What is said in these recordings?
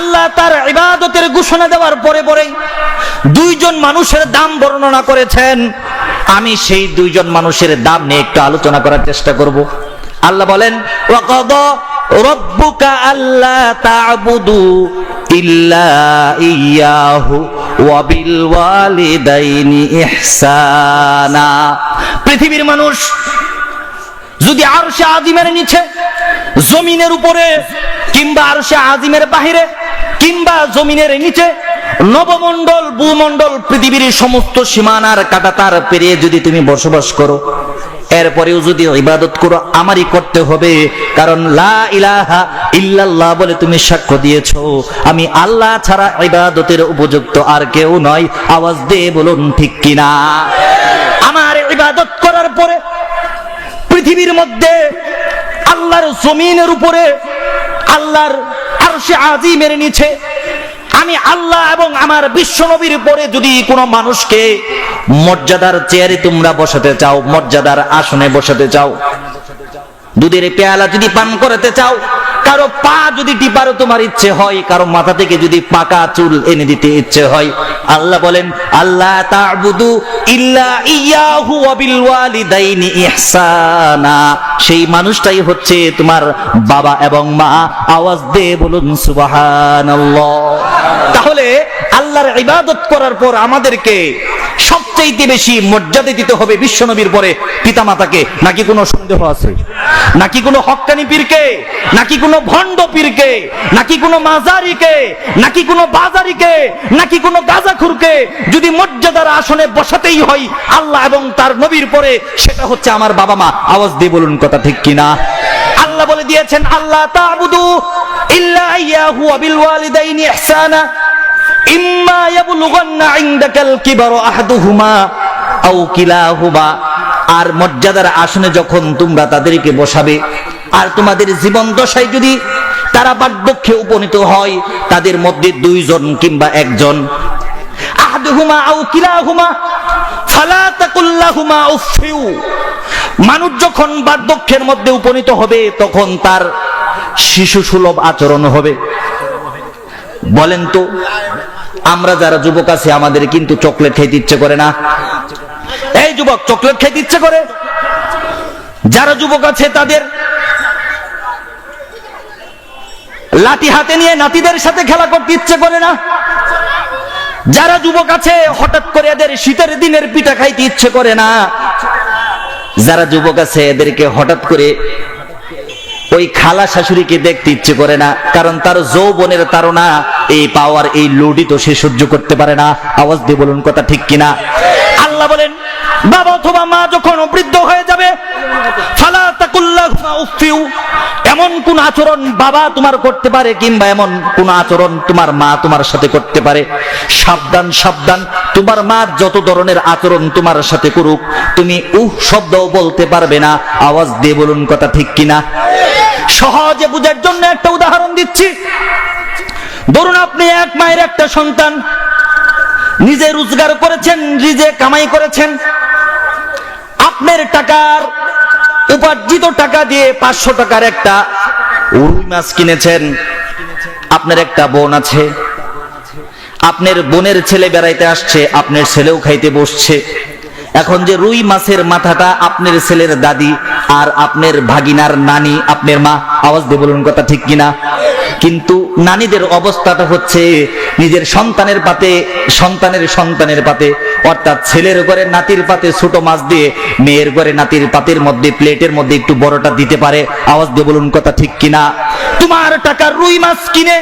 আল্লাহ তার ইবাদতের ঘোষণা দেওয়ার পরে পরেই দুইজন মানুষের দাম বর্ণনা করেছেন। আমি সেই দুইজন মানুষের দাম নিয়ে একটু আলোচনা করার চেষ্টা করব। আল্লাহ বলেন, ওয়াকাদা রাব্বুকা আল্লা তা'বুদু ইল্লা ইয়াহু ওয়া বিল ওয়ালিদাইনি ইহসানা। পৃথিবীর মানুষ যদি আরশে আজিমের নিচে, জমিনের উপরে, কিংবা আরশে আজিমের বাহিরে, কিংবা জমিনের নিচে, নবমণ্ডল, ভূমণ্ডল, পৃথিবীর সমস্ত সীমানার কাঁটাতার পেরিয়ে যদি তুমি বসবাস করো, এরপরেও যদি ইবাদত করো, আমারই করতে হবে। কারণ লা ইলাহা ইল্লাল্লাহ বলে তুমি সাক্ষ্য দিয়েছো আমি আল্লাহ ছাড়া ইবাদতের উপযুক্ত আর কেউ নয়। আওয়াজ দিয়ে বলুন ঠিক কিনা? আমার ইবাদত করার পরে পৃথিবীর মধ্যে, আল্লাহর জমিনের উপরে, আল্লাহর আরশে আজিমের নিচে আমি আল্লাহ এবং আমার বিশ্ব নবীর পরে যদি কোনো মানুষকে মর্যাদার চেয়ারে তোমরা বসাতে চাও, মর্যাদার আসনে বসাতে চাও, দুধের পেয়ালা যদি পান করতে চাও, কারো পা যদি টিপারও তোমার ইচ্ছে হয়, কারো মাথা থেকে যদি পাকা চুল এনে দিতে ইচ্ছে হয়, আল্লাহ বলেন আল্লাহ তা'বুদু ইল্লা ইয়াহু ওয়া বিল ওয়ালিদাইনি ইহসানা। সেই মানুষটাই হচ্ছে তোমার বাবা এবং মা। আওয়াজ দিয়ে বলুন সুবহানাল্লাহ। তাহলে আল্লাহর ইবাদত করার পর আমাদেরকে সবচেয়ে বেশি মর্যাদা দিতে হবে বিশ্বনবীর পরে পিতামাতাকে। নাকি কোনো সন্দেহ আছে? নাকি কোনো হক্কানি পীরকে? নাকি কোনো ভণ্ড পীরকে? নাকি কোনো মাজারিকে? নাকি কোনো বাজারিকে? নাকি কোনো গাজাখুরকে যদি মর্যাদার আসনে বসাতেই হয় আল্লাহ এবং তার নবীর পরে, সেটা হচ্ছে আমার বাবা মা। আওয়াজ দিয়ে বলুন কথা ঠিক কিনা? আল্লাহ বলে দিয়েছেন আল্লাহ তা'বুদু ইল্লা ইয়াহু ওয়া বিল ওয়ালিদাইনি ইহসানা ইম্মা ইয়াবলুগান্না ইনদাকাল কিবারা আহাদুহুমা আও কিলাহুমা। আর মর্যাদার আসনে যখন তোমরা তাদেরকে বসাবে, আর তোমাদের জীবন দশায় যদি তারা বার্ধক্যে উপনীত হয়, তাদের মধ্যে দুইজন কিংবা একজন, আহাদুহুমা আও কিলাহুমা ফালা তাকুল লাহুমা উফফিউ। মানুষ যখন বার্ধক্যের মধ্যে উপনীত হবে তখন তার শিশু সুলভ আচরণ হবে। বলেন তো, আমরা যারা যুবক আছি আমাদের কিন্তু চকলেট খাইতে ইচ্ছে করে না? এই যুবক, চকলেট খাইতে ইচ্ছে করে? যারা যুবক আছে তাদের লাঠি হাতে নিয়ে নাতিদের সাথে খেলা করতে ইচ্ছে করে না? যারা যুবক আছে হঠাৎ করে এদের শীতের দিনের পিঠা খাইতে ইচ্ছে করে না? যারা যুবক আছে এদেরকে হঠাৎ করে ওই খালা শাশুড়িকে দেখতে ইচ্ছে করে না, কারণ তার যৌবনের তাড়না, এই পাওয়ার, এই লোডি তো সে সহ্য করতে পারে না। আওয়াজ দিয়ে বলুন কথা ঠিক কিনা? আল্লাহ বলেন বাবা অথবা মা যখন বৃদ্ধ হয়ে যাবে, ফালা তাকুল লাহুমা উফফিউ। এমন কোন আচরণ বাবা তোমার করতে পারে, কিংবা এমন কোন আচরণ তোমার মা তোমার সাথে করতে পারে, সাবধান সাবধান। তোমার মা যত ধরনের আচরণ তোমার সাথে করুক, তুমি শব্দও বলতে পারবে না। আওয়াজ দিয়ে বলুন কথা ঠিক কিনা? সহজে বুঝার জন্য একটা উদাহরণ দিচ্ছি। ধরুন আপনি এক মায়ের একটা সন্তান, নিজে রোজগার করেছেন, নিজে কামাই করেছেন, আপনার টাকার উপার্জিত টাকা দিয়ে 500 টাকার একটা রুই মাছ কিনেছেন। আপনার একটা বোন আছে, আপনার বোনের ছেলে বেড়াইতে আসছে, আপনার ছেলেও খাইতে বসছে। এখন যে রুই মাছের মাথাটা আপনার ছেলের দাদি আর আপনার ভাগিনার নানি, আপনার মা। আওয়াজ দিয়ে বলুন কথা ঠিক কিনা? কিন্তু নানীদের অবস্থাটা হচ্ছে নিজের সন্তানের পাতে, সন্তানের পাতে, অর্থাৎ ছেলের ঘরে নাতির পাতে ছোট মাছ দিয়ে মেয়ের ঘরে নাতির পাতের মধ্যে, প্লেটের মধ্যে একটু বড়টা দিতে পারে। আওয়াজ দিয়ে বলুন কথা ঠিক কিনা? তোমার টাকার রুই মাছ কিনে,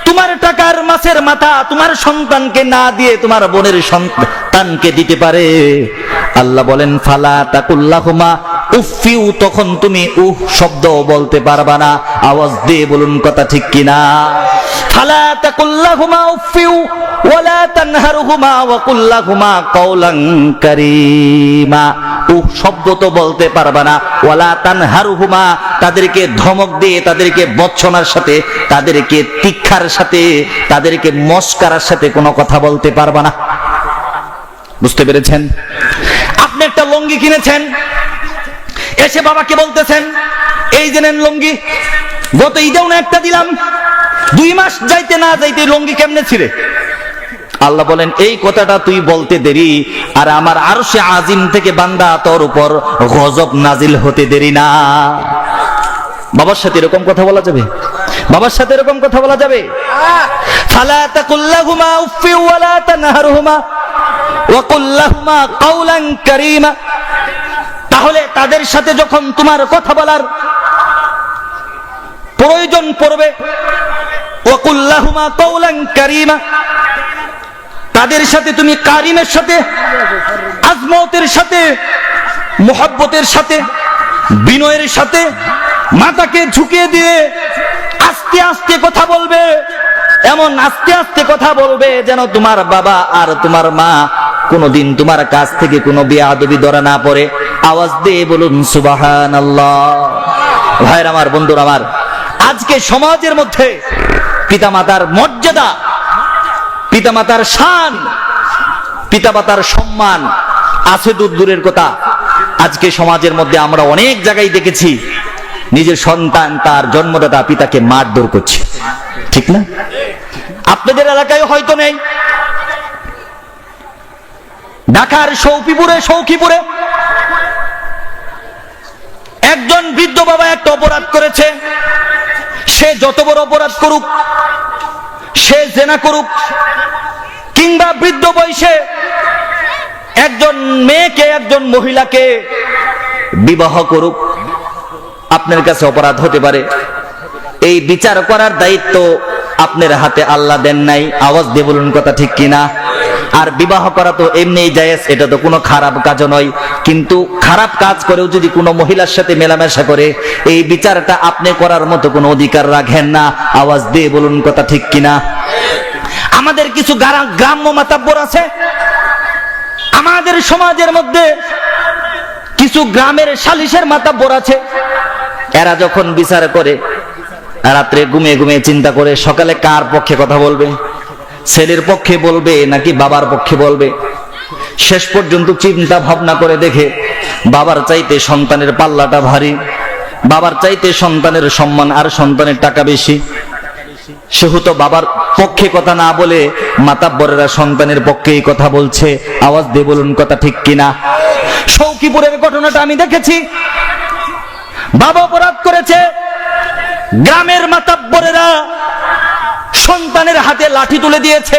তোমার টাকার মাছের মাথা তোমার সন্তানকে না দিয়ে তোমার বোনের সন্তানকে দিতে পারে। আল্লাহ বলেন ফালা তাকুল লাহুমা উফফিউ। তখন তুমি শব্দ বলতে পারবা না। আওয়াজ দিয়ে বলুন কথা ঠিক কিনা? ফালা তাকুল লাহুমা উফফিউ ওয়ালা তানহারহুমা ওয়া কুল লাহুমা কাওলান কারীমা। শব্দ তো বলতে পারবা না। ওয়ালা তানহারহুমা, তাদেরকে ধমক দিয়ে, তাদেরকে বচ্চনার সাথে, তাদেরকে তীক্ষার সাথে, তাদেরকে মস্কারার সাথে কোনো কথা বলতে পারবা না। বুঝতে পেরেছেন? আপনি একটা লুঙ্গি কিনেছেন, এসে বাবাকে বলতেছেন এই যে নেন লুঙ্গি, গত ঈদেও না একটা দিলাম, 2 মাস যাইতে না যাইতে লুঙ্গি কেমনে ছিঁড়ে? আল্লাহ বলেন এই কথাটা তুই বলতে দেরি, আর আমার আরশে আজিম থেকে বান্দা তোর উপর গজব নাজিল হতে দেরি না। বাবার সাথে এরকম কথা বলা যাবে? বাবার সাথে এরকম কথা বলা যাবে? ফালা তাকুল্লাহুমা উফফি ওয়ালা তানহারহুমা ওয়া কুল্লাহুমা কাওলান কারীমা। তাহলে তাদের সাথে যখন তোমার কথা বলার প্রয়োজন পড়বে, ওয়া কুল্লাহুমা কাওলান কারীমা, তাদের সাথে তুমি কারিমের সাথে, আজমতের সাথে, মুহাব্বতের সাথে, বিনয়ের সাথে মাথাকে ঝুঁকিয়ে দিয়ে আস্তে আস্তে কথা বলবে। এমন আস্তে আস্তে কথা বলবে যেন তোমার বাবা আর তোমার মা কোনদিন তোমার কাছ থেকে কোনো বেয়াদবি ধরা না পড়ে। আওয়াজ দিয়ে বলুন সুবহানাল্লাহ। ভাইরা আমার, বন্ধুরা আমার, আজকে সমাজের মধ্যে পিতামাতার মর্যাদা, পিতামাতার শান, পিতামাতার সম্মান আছে দূরের কথা। আজকে সমাজের মধ্যে আমরা অনেক জায়গায় দেখেছি নিজের সন্তান তার জন্মদাতা পিতাকে মারধর করছে, ঠিক না? আপনাদের এলাকায় হয়তো নেই। ঢাকার সৌখিপুরে একজন বৃদ্ধ বাবা একটা অপরাধ করেছে। সে যত বড় অপরাধ করুক, সে জেনা করুক, কিংবা বৃদ্ধ বয়সে একজন মেয়েকে, একজন মহিলাকে বিবাহ করুক, আপনার কাছে অপরাধ হতে পারে। এই বিচার করার দায়িত্ব আপনার হাতে আল্লাহ দেন নাই। আওয়াজ দিয়ে বলুন কথা ঠিক কিনা? আর বিবাহ করা তো এমনিই জায়েজ, এটা তো কোনো খারাপ কাজও নয়। কিন্তু খারাপ কাজ করেও যদি কোনো মহিলার সাথে মেলামেশা করে, এই বিচারটা আপনি করার মতো কোনো অধিকার রাখেন না। আওয়াজ দিয়ে বলুন কথা ঠিক কিনা? আমাদের কিছু গ্রাম্য মাতাব্বর আছে, আমাদের সমাজের মধ্যে কিছু গ্রামের সালিশের মাতাব্বর আছে। এরা যখন বিচার করে রাত্রে ঘুমিয়ে ঘুমিয়ে চিন্তা করে সকালে কার পক্ষে কথা বলবে, ছেলের পক্ষে বলবে নাকি বাবার পক্ষে বলবে। শেষ পর্যন্ত চিন্তা ভাবনা করে দেখে বাবার চাইতে সন্তানের পাল্লাটা ভারী, বাবার চাইতে সন্তানের সম্মান আর সন্তানের টাকা বেশি। সেহেতু বাবার পক্ষে কথা না বলে মাতাব্বরেরা সন্তানের পক্ষেই কথা বলছে। আওয়াজ দিয়ে বলুন কথা ঠিক কিনা? সৌখিপুরের ঘটনাটা আমি দেখেছি। বাবা অপরাধ করেছে, গ্রামের মাতাব্বরেরা সন্তানের হাতে লাঠি তুলে দিয়েছে,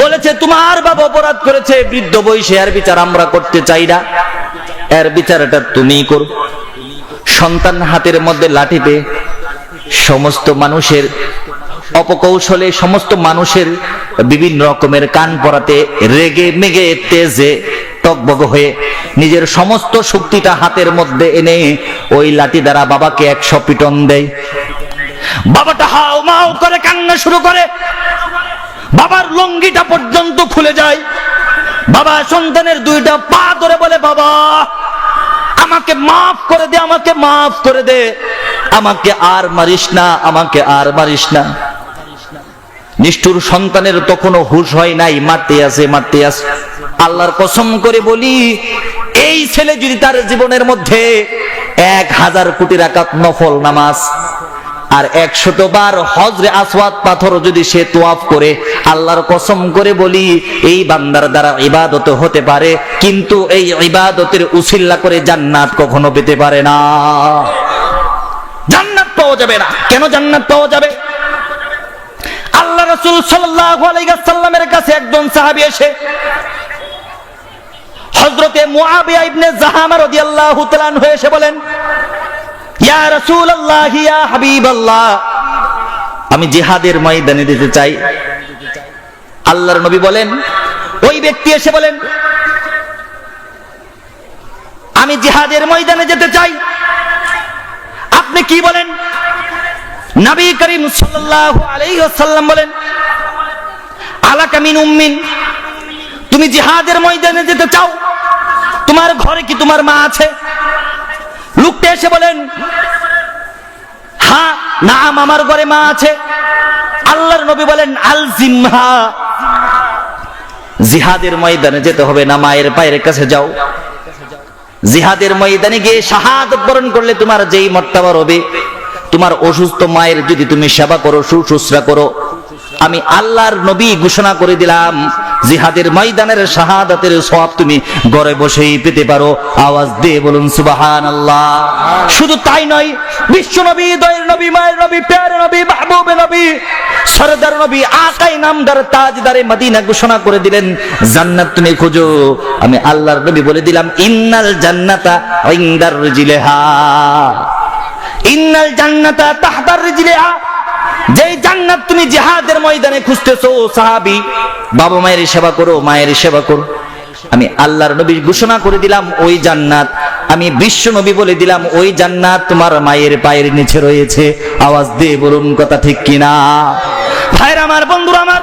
বলেছে তোমার বাবা অপরাধ করেছে বৃদ্ধ বয়সে, এর বিচার আমরা করতে চাই না, এর বিচারটা তুমিই করো। সন্তান হাতের মধ্যে লাঠিতে সমস্ত মানুষের অপকৌশলে, সমস্ত মানুষের বিভিন্ন রকমের কান পরাতে রেগে মেগে তেজে টকবগ হয়ে নিজের সমস্ত শক্তিটা হাতের মধ্যে এনে ওই লাঠি দ্বারা বাবাকে 100 পিটন দেয়। বাবাটা হাও মাও করে কান্না শুরু করে, বাবার লুঙ্গিটা পর্যন্ত খুলে যায়। বাবা সন্তানের 2টা পা ধরে বলে, বাবা আমাকে মাফ করে দে, আমাকে মাফ করে দে, আমাকে আর মারিস না, আমাকে আর মারিস না। নিষ্ঠুর সন্তানের তখনও হুঁশ হয় নাই, মারতে আছে। আল্লাহর কসম করে বলি, এই ছেলে যদি তার জীবনের মধ্যে 1000 কোটি রাকাত নফল নামাজ আর 100 বার হজরে আসওয়াদ পাথর যদি সে তোয়াফ করে, আল্লাহর কসম করে বলি এই বান্দার দ্বারা ইবাদত হতে পারে, কিন্তু এই ইবাদতের উসিলা করে জান্নাত কখনো পেতে পারে না। জান্নাত পাওয়া যাবে না। কেন জান্নাত পাওয়া যাবে? আল্লাহ রাসূল সাল্লাল্লাহু আলাইহি ওয়াসাল্লামের কাছে একজন সাহাবী এসে হযরতে মুআবিয়া ইবনে জাহামা রাদিয়াল্লাহু তাআলা আনহু এসে বলেন, ইয়া রাসূলুল্লাহ, ইয়া হাবিবাল্লাহ, আমি জিহাদের ময়দানে যেতে চাই। আল্লাহর নবী বলেন, ওই ব্যক্তি এসে বলেন, আমি জিহাদের ময়দানে যেতে চাই। আপনি কি বলেন? নবী করিম সাল্লাল্লাহু আলাইহি ওয়াসাল্লাম বলেন, আলাকা মিন উম্মিন, তুমি জিহাদের ময়দানে যেতে চাও, তোমার ঘরে কি তোমার মা আছে? লোকটা এসে বলেন, হ্যাঁ নাম, আমার ঘরে মা আছে। আল্লাহর নবী বলেন, আলজিমহা, জিহাদের ময়দানে যেতে হবে না, মায়ের পায়ের কাছে যাও। জিহাদের ময়দানে গিয়ে শাহাদাত বরণ করলে তোমার যেই মর্তবা হবে, তোমার অসুস্থ মায়ের যদি তুমি সেবা করো, শুশ্রূষা করো, আমি আল্লাহর নবী ঘোষণা করে দিলাম জিহাদের ময়দানের শাহাদাতের সওয়াব তুমি ঘরে বসেই পেতে পারো। আওয়াজ দিয়ে বলুন সুবহানাল্লাহ। শুধু তাই নয়, বিশ্ব নবী, দয়ের নবী, মায়ের নবী, প্যারে নবী, মাহবুবে নবী, সরদার নবী, আকাই নামদার, তাজদারে মদিনা ঘোষণা করে দিলেন জান্নাত তুমি খোঁজো। আমি আল্লাহর নবী বলে দিলাম ইন্নাল জান্নাতা ইনদার রিজলিহা, ইন্নাল জান্নাতা তাহতার রিজলিহা। যেই জান্নাত তুমি জিহাদের ময়দানে খুঁজতেছো সাহাবী, বাবা মায়ের সেবা করো, মায়ের সেবা করো, আমি আল্লাহর নবী ঘোষণা করে দিলাম ওই জান্নাত, আমি বিশ্ব নবী বলে দিলাম ওই জান্নাত তোমার মায়ের পায়ের নিচে রয়েছে। আওয়াজ দিয়ে বলুন কথা ঠিক কিনা? ভাইরা আমার, বন্ধুরা আমার,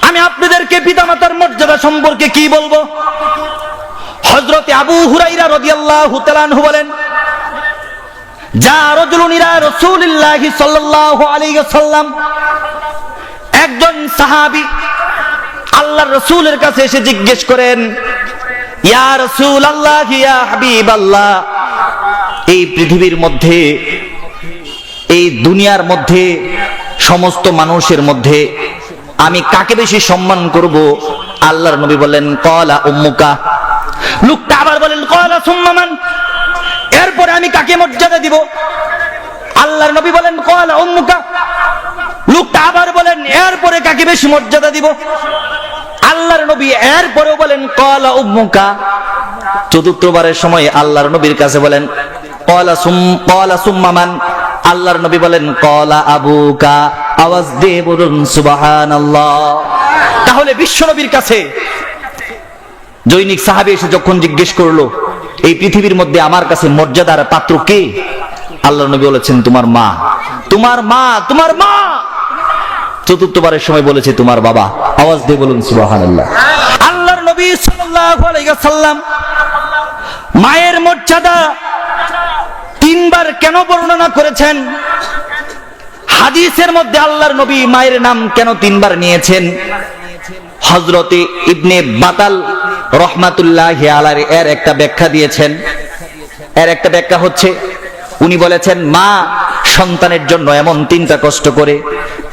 আমি আপনাদেরকে পিতামাতার মর্যাদা সম্পর্কে কি বলবো? হযরতে আবু হুরায়রা রাদিয়াল্লাহু তাআলা আনহু বলেন, যা রাজুলুন ইলা রাসূলিল্লাহি সাল্লাল্লাহু আলাইহি ওয়াসাল্লাম, একজন সাহাবী আল্লাহর রাসূলের কাছে এসে জিজ্ঞেস করেন, ইয়া রাসূলুল্লাহ, ইয়া হাবিবাল্লাহ, এই পৃথিবীর মধ্যে, এই দুনিয়ার মধ্যে, সমস্ত মানুষের মধ্যে আমি কাকে বেশি সম্মান করব? আল্লাহর নবী বলেন ক্বালা উম্মুকা। লোকটা আবার বলেন ক্বালা সুম্মা মান, এরপরে আমি কাকে মর্যাদা দিব? আল্লাহর নবী বলেন ক্বালা উম্মুকা। লোকটা আবার বলেন এরপরে কাকে বেশি মর্যাদা দিব? আল্লাহর নবী এরপরেও বলেন ক্বালা উম্মুকা। চতুর্থবারের সময় আল্লাহর নবীর কাছে বলেন ক্বালা সুম্মা মান। আল্লাহর নবী বলেন ক্বালা আবুকা। আওয়াজ দিয়ে বলুন সুবহানাল্লাহ। তাহলে বিশ্ব নবীর কাছে জৈনিক সাহাবী এসে যখন জিজ্ঞেস করলো এই পৃথিবীর মধ্যে আমার কাছে মর্যাদার পাত্র কে? আল্লাহর নবী বলেছেন তোমার মা, তোমার মা, তোমার মা। চতুর্থবারের সময় বলেছে তোমার বাবা। আওয়াজ দিয়ে বলুন সুবহানাল্লাহ। আল্লাহর নবী সাল্লাল্লাহু আলাইহি ওয়াসাল্লাম মায়ের মর্যাদা তিনবার কেন বর্ণনা করেছেন? হাদিসের মধ্যে আল্লাহর নবী মায়ের নাম কেন তিনবার নিয়েছেন? হযরতে ইবনে বাতাল রহমাতুল্লাহি আলাইহি এর একটা ব্যাখ্যা দিয়েছেন। এর একটা ব্যাখ্যা হচ্ছে, উনি বলেছেন মা সন্তানের জন্য এমন তিনটা কষ্ট করে,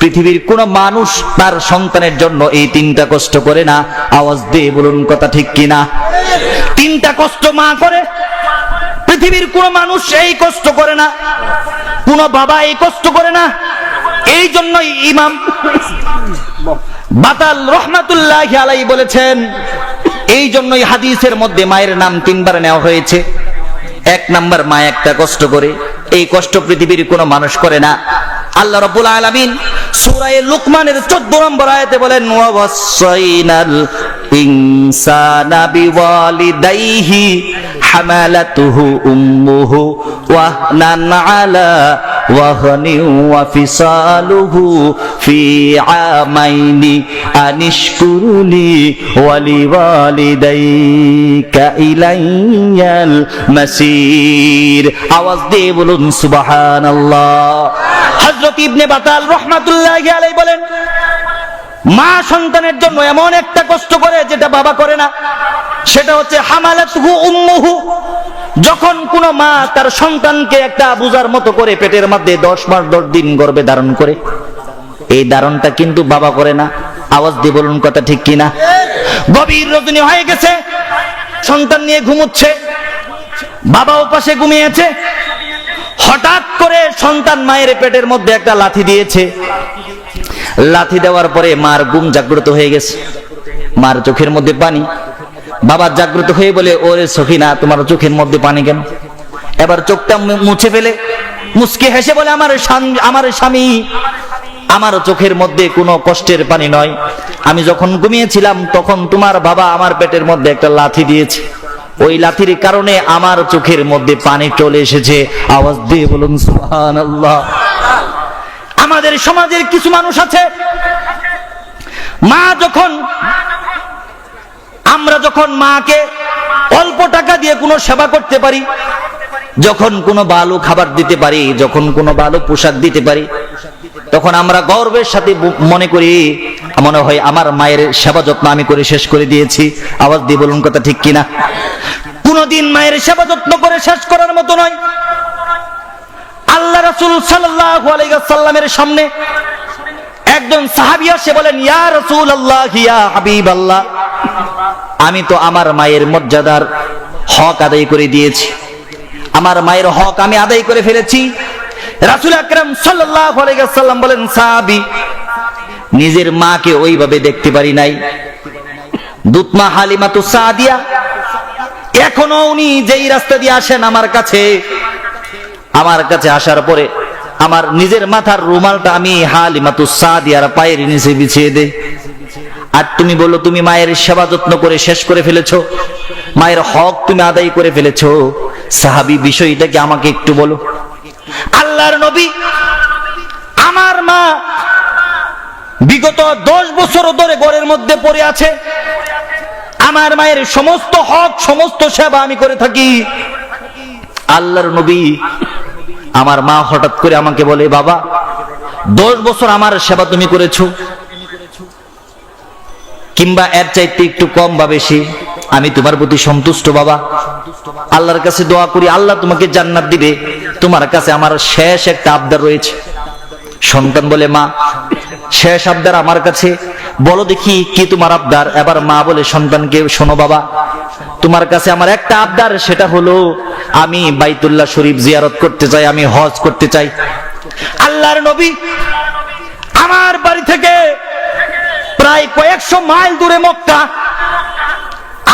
পৃথিবীর কোন মানুষ তার সন্তানের জন্য এই তিনটা কষ্ট করে না। আওয়াজ দিয়ে বলুন কথা ঠিক কিনা? তিনটা কষ্ট মা করে, পৃথিবীর কোন মানুষ এই কষ্ট করে না, কোন বাবা এই কষ্ট করে না। এই জন্যই ইমাম বাতাল রহমাতুল্লাহি আলাইহি বলেছেন, এই জন্যই হাদিসের মধ্যে মায়ের নাম তিনবার নেওয়া হয়েছে। এক নাম্বার, মা একটা কষ্ট করে, এই কষ্ট পৃথিবীর কোনো মানুষ করে না। আল্লাহ রাব্বুল আলামিন সূরা লুকমানের 14 নম্বর আয়াতে বলেন ওয়াসাইনাল ইনসানা বিওয়ালিদাইহি হামালাতুহু উম্মুহু ওয়াহনান আলা ওয়াহনিন ওয়া ফিসালুহু ফি আমাইনি আনিশকুরুলি ওয়ালিওয়ালিদাইকা ইলাইয়াল মাসির। আওয়াজ দিয়ে বলুন সুবহানাল্লাহ। হযরত ইবনে বাতাল রাহমাতুল্লাহি আলাইহি বলেন মা সন্তানের জন্য এমন একটা কষ্ট করে যেটা বাবা করে না। সেটা হচ্ছে হামালাতুহু উম্মুহু, যখন কোন মা তার সন্তানকে একটা বোঝার মতো করে পেটের মধ্যে 10 মাস 10 দিন গর্ভে ধারণ করে, এই ধারণটা কিন্তু বাবা করে না। আওয়াজ দিয়ে বলুন কথা ঠিক কিনা? গভীর রজনী হয়ে গেছে, সন্তান নিয়ে ঘুমোচ্ছে, বাবাও পাশে ঘুমিয়েছে, হঠাৎ করে সন্তান মায়ের পেটের মধ্যে একটা লাথি দিয়েছে। লাথি দেওয়ার পরে মার ঘুম জাগ্রত হয়ে গেছে, মার চোখের মধ্যে পানি। বাবা জাগ্রত হয়ে বলে ওরে সখিনা, তোমার চোখের মধ্যে পানি কেন? এবার চোখটা মুছে ফেলে মুচকি হেসে বলে আমার স্বামী, আমার চোখের মধ্যে কোনো কষ্টের পানি নয়, আমি যখন ঘুমিয়েছিলাম তখন তোমার বাবা আমার পেটের মধ্যে একটা লাথি দিয়েছে, ওই লাথির কারণে আমার চোখের মধ্যে পানি চলে এসেছে। আওয়াজ দিয়ে বলুন সুবহানাল্লাহ। আমাদের সমাজের কিছু মানুষ আছে, আমরা যখন মাকে অল্প টাকা দিয়ে কোনো সেবা করতে পারি, যখন কোনো ভালো খাবার দিতে পারি, যখন কোনো ভালো পোশাক দিতে পারি, তখন আমরা গর্বের সাথে মনে করি মনে হয় আমার মায়ের সেবা যত্ন আমি করে শেষ করে দিয়েছি। আওয়াজ দিয়ে বলুন কথা ঠিক কিনা? কোনদিন মায়ের সেবা যত্ন করে শেষ করার মতো নয়। আল্লাহ রাসূল সাল্লাল্লাহু আলাইহি ওয়াসাল্লামের সামনে একজন সাহাবী এসে বলেন, ইয়া রাসূলুল্লাহ, ইয়া হাবিবাল্লাহ, আমি তো আমার মায়ের মর্যাদার হক আদায় করে দিয়েছি, আমার মায়ের হক আমি আদায় করে ফেলেছি। রাসূল আকরাম সাল্লাল্লাহু আলাইহি ওয়াসাল্লাম বলেন, সাহাবী, নিজের মাকে ওইভাবে দেখতে পারি নাই। দুতমা হালিমাতুস সাদিয়া এখনো উনি যেই রাস্তা দিয়ে আসেন আমার কাছে আসার পরে আমার নিজের মাথার রুমালটা আমি হালিমাতুস সাদিয়ার পায়ের নিচে বিছিয়ে দেই। আর তুমি বলো তুমি মায়ের সেবা যত্ন করে শেষ করে ফেলেছো, মায়ের হক তুমি আদায় করে ফেলেছো। সাহাবী, বিষয়টা কি আমাকে একটু বলো। আল্লাহর নবী, আমার মা বিগত 10 বছর ধরে ঘরের মধ্যে পড়ে আছে, আমার মায়ের সমস্ত হক সমস্ত সেবা আমি করে থাকি। আল্লাহর নবী, আমার মা হঠাৎ করে আমাকে বলে, বাবা 10 বছর আমার সেবা তুমি করেছো, কিংবা এর চাইতে একটু কম বা বেশি, আমি তোমার প্রতি সন্তুষ্ট বাবা। আল্লাহর কাছে দোয়া করি আল্লাহ তোমাকে জান্নাত দিবে, তোমার কাছে আমার শেষ একটা আবদার রয়েছে। সন্তান বলে, মা শেষ আবদার আমার কাছে, বলো দেখি কি তোমার আবদার। এবার মা বলে সন্তানকে, শোনো বাবা, তোমার কাছে আমার একটা আবদার, সেটা হলো আমি বাইতুল্লাহ শরীফ জিয়ারত করতে চাই, আমি হজ করতে চাই। আল্লাহর নবী, আমার বাড়ি থেকে প্রায় কয়েকশো মাইল দূরে মক্কা,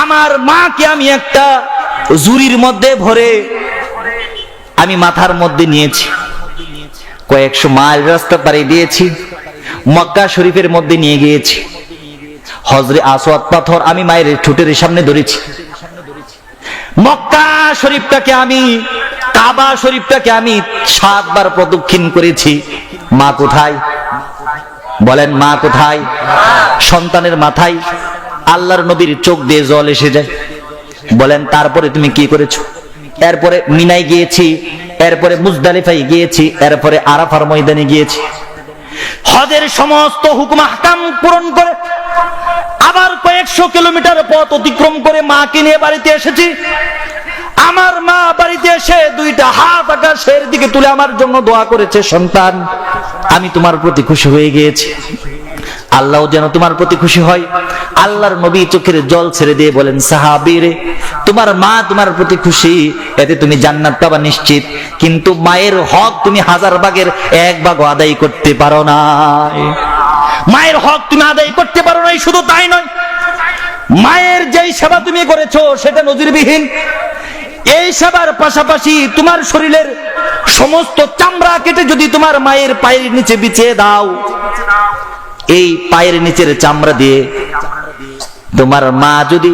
আমার মাকে আমি একটা ঝুড়ির মধ্যে ভরে আমি মাথার মধ্যে নিয়েছি, কয়েকশো মাইল রাস্তা পাড়ি দিয়েছি, মক্কা শরীফের মধ্যে নিয়ে গিয়েছি। হজরে আসওয়াদ পাথর আমি মায়ের ঠোঁটের সামনে ধরেছি। মক্কা শরীফটাকে আমি, কাবা শরীফটাকে আমি 7 বার প্রদক্ষিণ করেছি। মা কোথায়? বলেন, মা কোথায়? সন্তানের মাথায় আল্লাহর নবীর চোখ দিয়ে জল এসে যায়। বলেন, তারপরে তুমি কি করেছো? এরপরে মিনায় গিয়েছি, এরপরে মুজদালিফায় গিয়েছি, এরপরে আরাফার ময়দানে গিয়েছি। হজের সমস্ত হুকুম আহকাম পূরণ করে আবার কয়েকশো কিলোমিটার পথ অতিক্রম করে মাকে নিয়ে বাড়িতে এসেছি। আমার মা বাড়িতে এসে 2টা হাত আকাশের দিকে তুলে আমার জন্য দোয়া করেছে, সন্তান আমি তোমার প্রতি খুশি হয়ে গিয়েছি, আল্লাহ যেন তোমার প্রতি খুশি হয়। আল্লাহর নবী চোখের জল ছেড়ে দিয়ে বলেন, সাহাবী রে, তোমার মা তোমার প্রতি খুশি, এতে তুমি জান্নাত পাবা নিশ্চিত, কিন্তু মায়ের হক তুমি 1000 ভাগের 1 ভাগ আদায় করতে পারো না। মায়ের হক তুমি আদায় করতে পারো নাই। শুধু তাই নয়, মায়ের যেই সেবা তুমি করেছো সেটা নজিরবিহীন। এই সেবার পাশাপাশি তোমার শরীরের সমস্ত চামড়া কেটে যদি তোমার মায়ের পায়ের নিচে বিছিয়ে দাও, এই পায়ের নিচের চামড়া দিয়ে তোমার মা যদি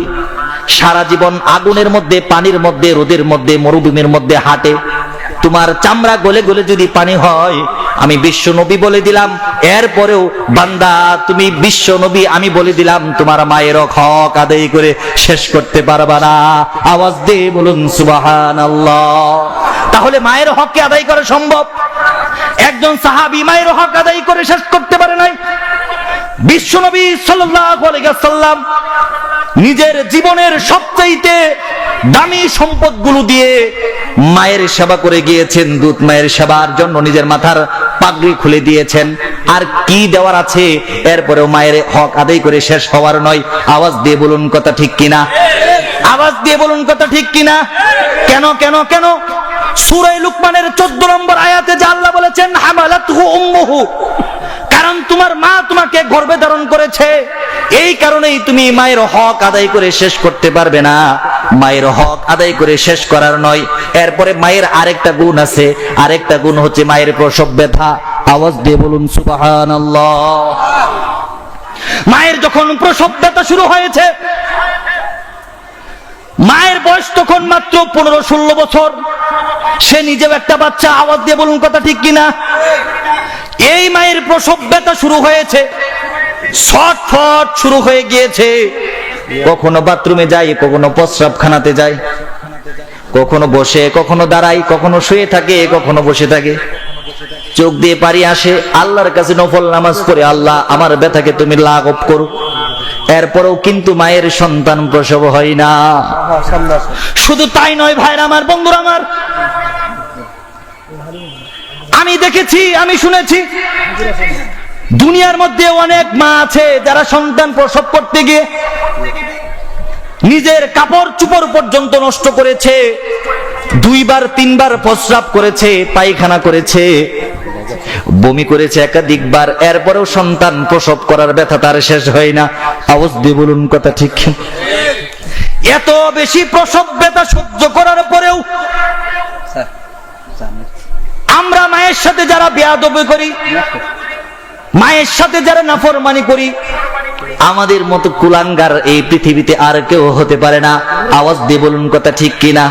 সারা জীবন আগুনের মধ্যে, পানির মধ্যে, রোদের মধ্যে, মরুভূমির মধ্যে হাঁটে, তোমার চামড়া গলে গলে যদি পানি হয়, আমি বিশ্ব নবী বলে দিলাম, এরপরেও বান্দা তুমি বিশ্ব নবী আমি বলে দিলাম, তোমার মায়ের হক আদায় করে শেষ করতে পারবা না। আওয়াজ দিয়ে বলুন সুবহানাল্লাহ। তাহলে মায়ের হককে আদায় করা সম্ভব। একজন সাহাবী মায়ের হক আদায় করে শেষ করতে পারে নাই। বিশ্ব নবী সাল্লাল্লাহু আলাইহি ওয়াসাল্লাম নিজের জীবনের সবচাইতে দামি সম্পদগুলো দিয়ে মায়ের সেবা করে গিয়েছেন। দুধ মায়ের সেবার জন্য নিজের মাথার পাগড়ি খুলে দিয়েছেন। আর কি দেওয়ার আছে? এরপরেও মায়ের হক আদায় করে শেষ হওয়ার নয়। আওয়াজ দিয়ে বলুন কথা ঠিক কিনা? আওয়াজ দিয়ে বলুন কথা ঠিক কিনা? কেন কেন কেন? সূরা লুকমানের 14 নম্বর আয়াতে যে আল্লাহ বলেছেন, হামালাতহু উম্মুহু, কারণ তোমার মা তোমাকে গর্ভে ধারণ করেছে, এই কারণেই তুমি মায়ের হক আদায় করে শেষ করতে পারবে না। মায়ের হক আদায় করে শেষ করার নয়। এরপরে মায়ের আরেকটা গুণ আছে, আরেকটা গুণ হচ্ছে মায়ের প্রসব ব্যথা। আওয়াজ দিয়ে বলুন সুবহানাল্লাহ। মায়ের যখন প্রসব ব্যথা শুরু হয়েছে, মায়ের বয়স তখন মাত্র 15-16 বছর, সে নিজেও একটা বাচ্চা। আওয়াজ দিয়ে বলুন কথা ঠিক কিনা? এই মায়ের প্রসব ব্যথা শুরু হয়েছে, ছটফট শুরু হয়ে গিয়েছে। কখনো বাথরুমে যায়, কখনো প্রস্রাবখানাতে যায়, কখনো বসে, কখনো দাঁড়ায়, কখনো শুয়ে থাকে, কখনো বসে থাকে। চোখ দিয়ে পানি আসে, আল্লাহর কাছে নফল নামাজ পড়ে, আল্লাহ আমার ব্যথাকে তুমি লাঘব করো। এরপরেও কিন্তু মায়ের সন্তান প্রসব হয় না। শুধু তাই নয় ভাইরা আমার, বন্ধুরা আমার, আমি দেখেছি, আমি শুনেছি, দুনিয়ার মধ্যে অনেক মা আছে যারা সন্তান প্রসব করতে গিয়ে নিজের কাপড় চোপড় পর্যন্ত নষ্ট করেছে, 2 বার 3 বার প্রস্রাব করেছে, পায়খানা করেছে, বমি করেছে একাধিকবার, এরপরেও সন্তান প্রসব করার ব্যথা তার শেষ হয় না। আওয়াজ দিয়ে বলুন কথা ঠিক। এত বেশি প্রসব ব্যথা সহ্য করার পরেও আমরা মায়ের সাথে যারা বেয়াদবি করি, মায়ের সাথে যারা নাফরমানি করি, আমাদের মতো কুলাঙ্গার এই পৃথিবীতে আর কেউ হতে পারে না। আওয়াজ দিয়ে বলুন কথা ঠিক কিনা।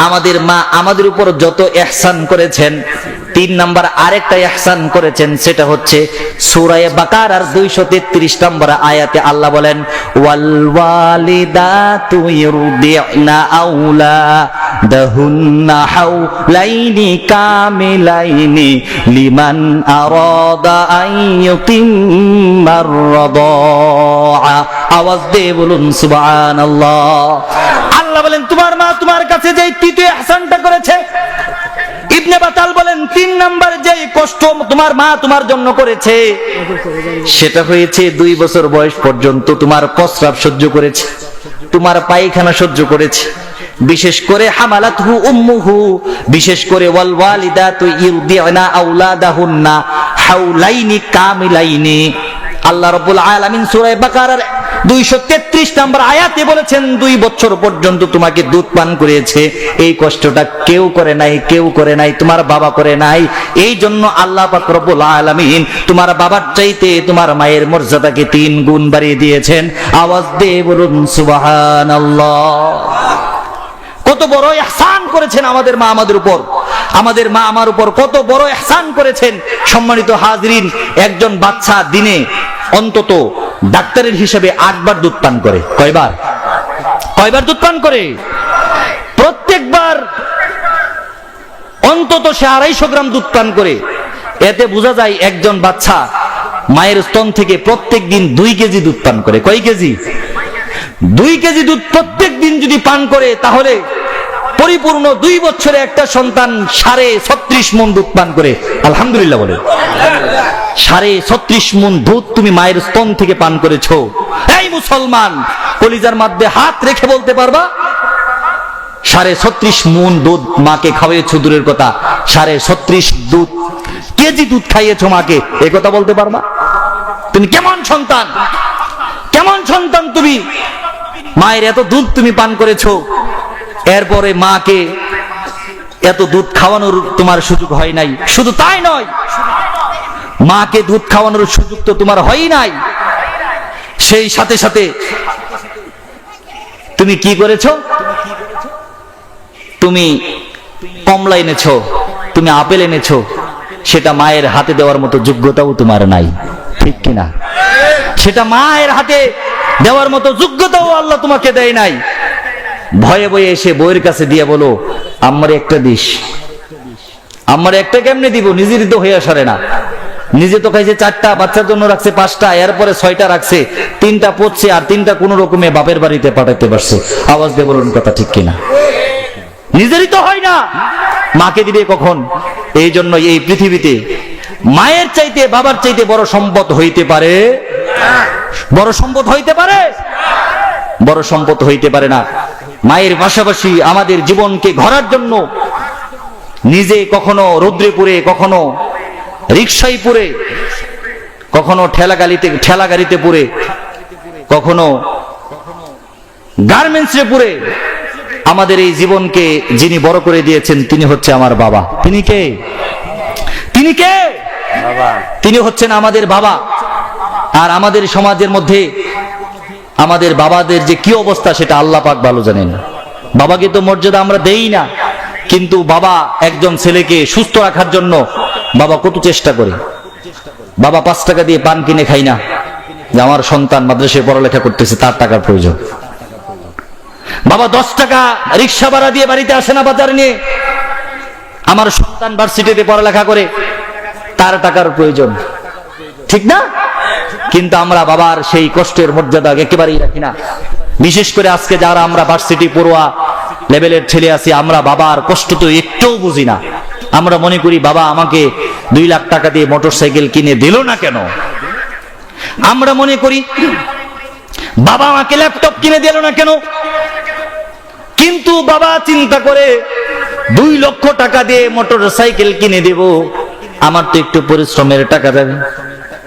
আমাদের মা আমাদের উপর যত ইহসান করেছেন, 3 নাম্বার আরেকটা ইহসান করেছেন, সেটা হচ্ছে সূরা বাকারার 233 নম্বর আয়াতে আল্লাহ বলেন, ওয়াল ওয়ালিদাতু ইউরদি'না আওলাদাহুন্না হাওলাইনি কামিলাইনি লিমান আরাদা আন ইউতিম্মার রাদা'a। আওয়াজ দিয়ে বলুন সুবহানাল্লাহ। আল্লাহ বলেন তোমার মা তোমার কাছে যেই তৃতীয় ইহসানটা করেছে, ইবনে বাতাল বলেন 3 নাম্বার যে কষ্ট তোমার মা তোমার জন্য করেছে সেটা হয়েছে 2 বছর বয়স পর্যন্ত তোমার প্রস্রাব সহ্য করেছে, তোমার পায়খানা সহ্য করেছে। বিশেষ করে হামালাতহু উম্মুহু, বিশেষ করে ওয়াল ওয়ালিদাতু ইউরদি'না আওলাদাহুন্না হাওলাইনি কামিলাইনি। আল্লাহ রাব্বুল আলামিন সূরা বাকারার 233 নম্বর আয়াতে বলেছেন 2 বছর পর্যন্ত তোমাকে দুধ পান করিয়েছে। এই কষ্টটা কেউ করে নাই, কেউ করে নাই, তোমার বাবা করে নাই। এই জন্য আল্লাহ পাক রব্বুল আলামিন তোমার বাবার চাইতে তোমার মায়ের মর্যাদাকে 3 গুণ বাড়িয়ে দিয়েছেন। আওয়াজ দিয়ে বলুন সুবহানাল্লাহ। কত বড় ইহসান করেছেন আমাদের মা আমাদের উপর, আমাদের মা আমার উপর কত বড় ইহসান করেছেন। সম্মানিত হাজরিন, একজন বাচ্চা দিনে অন্তত ডাক্তারের হিসেবে 8 বার দুধ পান করে। কয়বার দুধ পান করে? প্রত্যেকবার অন্তত সে 250 গ্রাম দুধ পান করে। এতে বোঝা যায় একজন বাচ্চা মায়ের স্তন থেকে প্রত্যেক দিন 2 কেজি দুধ পান করে। কয় কেজি? 2 কেজি দুধ প্রত্যেক দিন যদি পান করে, তাহলে পরিপূর্ণ 2 বছরে একটা সন্তান 36.5 মণ দুধ পান করে। আলহামদুলিল্লাহ বলে। 36.5 মণ দুধ তুমি মায়ের স্তন থেকে পান করেছো। এই মুসলমান, কলিজার মধ্যে হাত রেখে বলতে পারবা 36.5 মণ দুধ মাকে খাওয়াইছো? দূরের কথা, 36.5 কেজি দুধ খাইয়েছো মাকে, এই কথা বলতে পারবা? তুমি কেমন সন্তান, কেমন সন্তান তুমি? মায়ের এত দুধ তুমি পান করেছো, এরপরে মাকে এত দুধ খাওয়ানোর তোমার সুযোগ হয় নাই। শুধু তাই নয়, মাকে দুধ খাওয়ানোর সুযোগ তো তোমার হয় নাই, সেই সাথে সাথে তুমি কি করেছো? তুমি কমলা এনেছো, তুমি আপেল এনেছো, সেটা মায়ের হাতে দেওয়ার মতো যোগ্যতাও তোমার নাই, ঠিক কিনা? সেটা মায়ের হাতে দেওয়ার মতো যোগ্যতাও আল্লাহ তোমাকে দেয় নাই। ভয়ে ভয়ে এসে বউয়ের কাছে দিয়ে বলো, আম্মারে একটা দিস। আম্মারে একটা কেমনে দিব? নিজেরই তো হয়ে আসে না। নিজে তো খাইছে 4টা, বাচ্চার জন্য রাখছে 5টা, এরপরে 6টা রাখছে, 3টা পড়ছে, আর 3টা কোন রকমে বাপের বাড়িতে পাঠাতে পারছে। আওয়াজ দিয়ে বলুন কথা ঠিক কিনা? নিজেরই তো হয় না, মাকে দিবে কখন? এই জন্য এই পৃথিবীতে মায়ের চাইতে বাবার চাইতে বড় সম্পদ হইতে পারে? বড় সম্পদ হইতে পারে? বড় সম্পদ হইতে পারে না। মায়ের পাশাপাশি আমাদের জীবনকে গড়ার জন্য নিজে কখনো রৌদ্রে পুরে, কখনো রিকশায় পুরে, কখনো ঠেলা গাড়িতে পুরে, কখনো গার্মেন্টসে পুরে আমাদের এই জীবনকে যিনি বড় করে দিয়েছেন তিনি হচ্ছে আমার বাবা। তিনি কে? তিনি কে? তিনি হচ্ছেন আমাদের বাবা। আর আমাদের সমাজের মধ্যে আমাদের বাবাদের যে কি অবস্থা সেটা আল্লাহ পাক ভালো জানেন। বাবাকে তো মর্যাদা আমরা দেই না, কিন্তু বাবা একজন ছেলেকে সুস্থ রাখার জন্য বাবা কত চেষ্টা করে। বাবা 5 টাকা দিয়ে পান কিনে খাই না যে আমার সন্তান মাদ্রাসায় পড়ালেখা করতেছে, তার টাকার প্রয়োজন। বাবা 10 টাকা রিক্সা ভাড়া দিয়ে বাড়িতে আসে না বাজার নিয়ে, আমার সন্তান ভার্সিটিতে পড়ালেখা করে, তার টাকার প্রয়োজন, ঠিক না? কিন্তু আমরা বাবার সেই কষ্টের মর্যাদা একেবারেই রাখি না। বিশেষ করে আজকে যারা আমরা ভার্সিটি পড়ুয়া লেভেলের ছেলে আছি, আমরা বাবার কষ্ট তো একটুও বুঝি না। আমরা মনে করি বাবা আমাকে 2 লাখ টাকা দিয়ে মোটরসাইকেল কিনে দিল না কেন? আমরা মনে করি বাবা আমাকে ল্যাপটপ কিনে দিল না কেন? কিন্তু বাবা চিন্তা করে 2 লক্ষ টাকা দিয়ে মোটরসাইকেল কিনে দেব, আমার তো একটু পরিশ্রমের টাকা যাবে,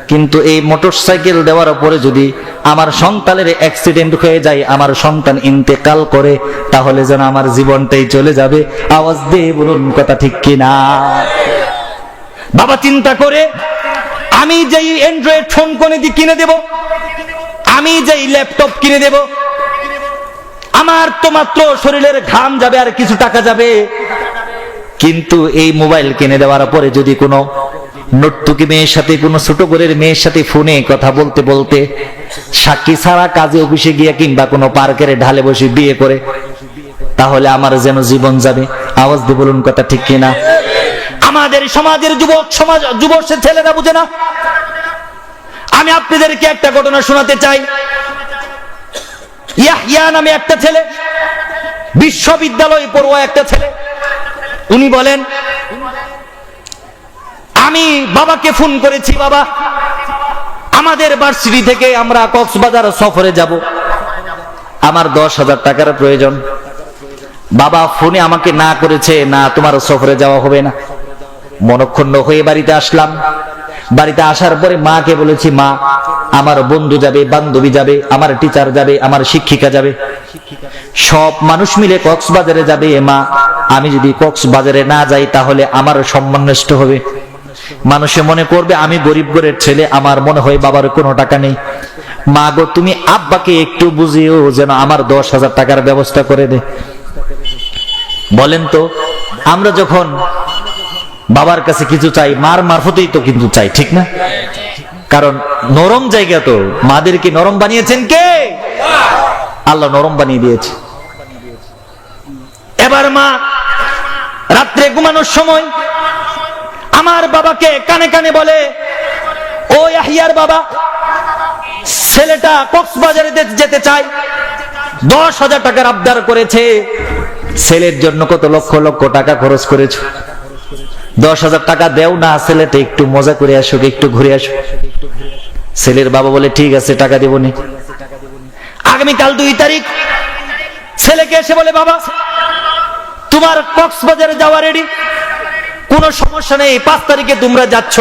কিন্তু এই মোটরসাইকেল দেওয়ার পরে যদি আমার সন্তানের অ্যাক্সিডেন্ট হয়ে যায়, আমার সন্তান ইন্তেকাল করে, তাহলে যেন আমার জীবনটাই চলে যাবে। আওয়াজ দিয়ে বলুন কথা ঠিক কিনা? বাবা চিন্তা করে আমি যেই অ্যান্ড্রয়েড ফোন কিনে দেব, আমি যেই ল্যাপটপ কিনে দেব, আমার তো মাত্র শরীরের ঘাম যাবে আর কিছু টাকা যাবে, কিন্তু এই মোবাইল কিনে দেওয়ার পরে যদি কোনো নর্তকী মেয়ের সাথে, কোনো ছোট ঘরের মেয়ের সাথে ফোনে কথা বলতে বলতে সাক্ষী ছাড়া কাজে অফিসে গিয়ে কিংবা কোনো পার্কের ঢালে বসে বিয়ে করে, তাহলে আমার যেন জীবন যাবে। আওয়াজ দিয়ে বলুন কথা ঠিক কিনা? আমাদের সমাজের যুবক ছেলেরা বুঝে না। আমি আপনাদেরকে একটা ঘটনা শোনাতে চাই। ইয়াহইয়া নামে একটা ছেলে, বিশ্ববিদ্যালয় পড়ুয়া একটা ছেলে, উনি বলেন আমি বাবাকে ফোন করেছি, বাবা আমাদের ভার্সিটি থেকে আমরা কক্সবাজার সফরে যাব, আমার 10,000 টাকার প্রয়োজন। বাবা ফোনে আমাকে না করেছে, না তোমার সফরে যাওয়া হবে না। মনক্ষুণ্ণ হয়ে বাড়িতে আসলাম। বাড়িতে আসার পরে মাকে বলেছি, মা আমার বন্ধু যাবে, বান্ধবী যাবে, আমার টিচার যাবে, আমার শিক্ষিকা যাবে, সব মানুষ মিলে কক্সবাজারে যাবে। মা আমি যদি কক্সবাজারে না যাই তাহলে আমার সম্মান নষ্ট হবে, মানুষে মনে করবে আমি গরিব ঘরের ছেলে, আমার মনে হয় বাবার কোনো টাকা নেই। মা গো তুমি আব্বাকে একটু বুঝিও যেন আমার 10,000 টাকার ব্যবস্থা করে দে। বলেন তো আমরা যখন বাবার কাছে কিছু চাই, মার মারফতেই তো কিন্তু চাই, ঠিক না? কারণ নরম জায়গা তো, মাদেরকে নরম বানিয়েছেন কে? আল্লাহ নরম বানিয়ে দিয়েছে। এবার মা রাত্রে ঘুমানোর সময় আমার বাবাকে কানে কানে বলে, ও ইয়াহইয়ার বাবা, ছেলেটা কক্সবাজারে যেতে চায়, 10,000 টাকার আবদার করেছে, ছেলের জন্য কত লক্ষ লক্ষ টাকা খরচ করেছো, 10,000 টাকা দেও না, ছেলেটা একটু মজা করে আসুক, একটু ঘুরে আসুক। ছেলের বাবা বলে ঠিক আছে টাকা দেব নি। আগামীকাল 2 তারিখ ছেলেকে এসে বলে, বাবা তোমার কক্সবাজারে যাওয়া রেডি, কোনো সমস্যা নেই, 5 তারিখে তোমরা যাচ্ছ,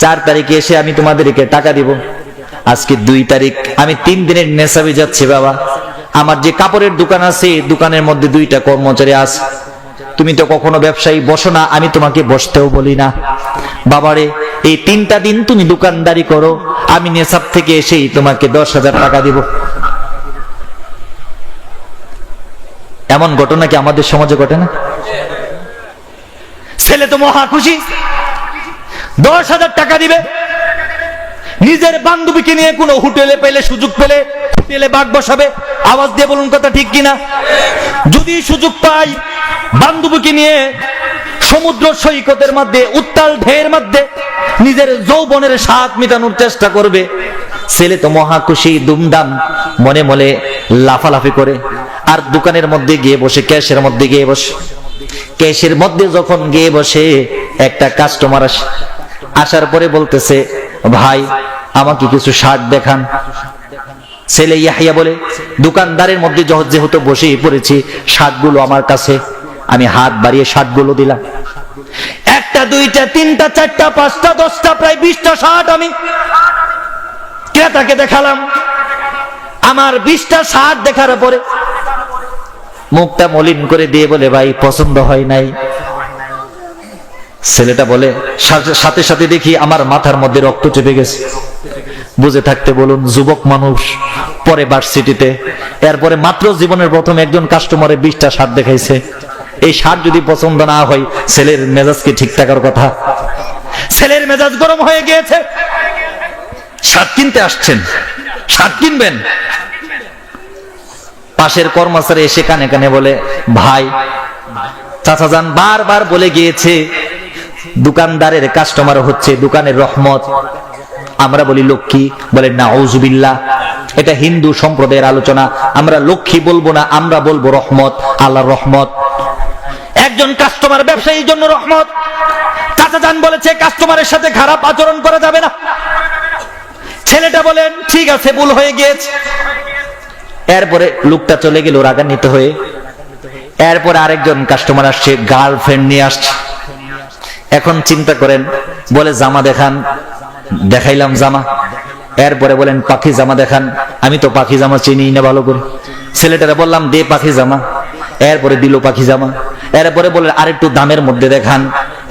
4 তারিখে এসে আমি তোমাদেরকে টাকা দিব। আজকে 2 তারিখ, আমি 3 দিনের নেশাবে যাচ্ছি বাবা, আমার যে কাপড়ের দোকান আছে দোকানের মধ্যে 2টা কর্মচারী আছে, তুমি তো কখনো ব্যবসায়ী বসো না, আমি তোমাকে বসতেও বলি না, বাবারে এই 3টা দিন তুমি দোকানদারি করো, আমি নেশাব থেকে এসেই তোমাকে 10,000 টাকা দিব। এমন ঘটনা কি আমাদের সমাজে ঘটে না? ছেলে তো মহা খুশি, 10,000 টাকা দিবে, নিজের বান্ধবীকে নিয়ে কোনো হোটেলে পেলে, সুযোগ পেলে হোটেলে বাগ বসাবে। আওয়াজ দিয়ে বলুন কথা ঠিক কিনা? যদি সুযোগ পাই বান্ধবীকে নিয়ে সমুদ্র সৈকতের মধ্যে, উত্তাল ঢেউয়ের মধ্যে নিজের যৌবনের স্বাদ মেটানোর চেষ্টা করবে। ছেলে তো মহা খুশি, দুমদাম মনে মনে লাফালাফি করে, আর দোকানের মধ্যে গিয়ে বসে, ক্যাশের মধ্যে গিয়ে বসে, ক্যাশের মধ্যে যখন গিয়ে বসে একটা কাস্টমার আসে, আসার পরে বলতেছে, ভাই আমাকে কিছু শার্ট দেখান। ছেলে ইয়াহইয়া বলে, দোকানদারের মধ্যে যেহেতু বসে পড়েছি, শার্টগুলো আমার কাছে, আমি হাত বাড়িয়ে শার্টগুলো দিলাম। 1টা 2টা 3টা 4টা 5টা 10টা প্রায় 20টা শার্ট আমি ক্রেতাকে দেখালাম। আমার 20টা শার্ট দেখার পরে মুখটা মলিন করে দিয়ে বলে, ভাই পছন্দ হয় নাই। ছেলেটা বলে, সাথে সাথে দেখি আমার মাথার মধ্যে রক্ত চেপে গেছে। বুঝে থাকতে বলুন, যুবক মানুষ, পরে ভার্সিটিতে, এরপরে মাত্র জীবনের প্রথম একজন কাস্টমারে 20টা শার্ট দেখাইছে। এই শার্ট যদি পছন্দ না হয়, ছেলের মেজাজ কি ঠিক থাকার কথা? ছেলের মেজাজ গরম হয়ে গিয়েছে। শার্ট কিনতে আসছেন, শার্ট কিনবেন, পাশের কর্মচারী এসে কানে কানে বলে, ভাই চাচাজান বারবার বলে গিয়েছে দোকানদারের কাস্টমার হচ্ছে দোকানের রহমত। আমরা বলি লক্ষ্মী, বলে নাউজুবিল্লাহ, এটা হিন্দু সম্প্রদায়ের আলোচনা, আমরা লক্ষ্মী বলবো না, আমরা বলবো রহমত, আল্লাহর রহমত। 1 একজন কাস্টমার ব্যবসায়ীর জন্য রহমত। চাচা যান বলেছে কাস্টমারের সাথে খারাপ আচরণ করা যাবে না। ছেলেটা বলেন ঠিক আছে, ভুল হয়ে গিয়েছে। এরপরে লোকটা চলে গেল রাগান্বিত হয়ে। এরপরে আরেকজন কাস্টমার আসছে, গার্লফ্রেন্ড নিয়ে আসছে। এখন চিন্তা করেন, বলে জামা দেখান, দেখাইলাম জামা। এরপরে বলেন পাখি জামা দেখান, আমি তো পাখি জামা চিনি না ভালো করে। ছেলেটারে বললাম দে পাখি জামা, এরপরে দিল পাখি জামা। এরপরে বলে আরেকটু দামের মধ্যে দেখান,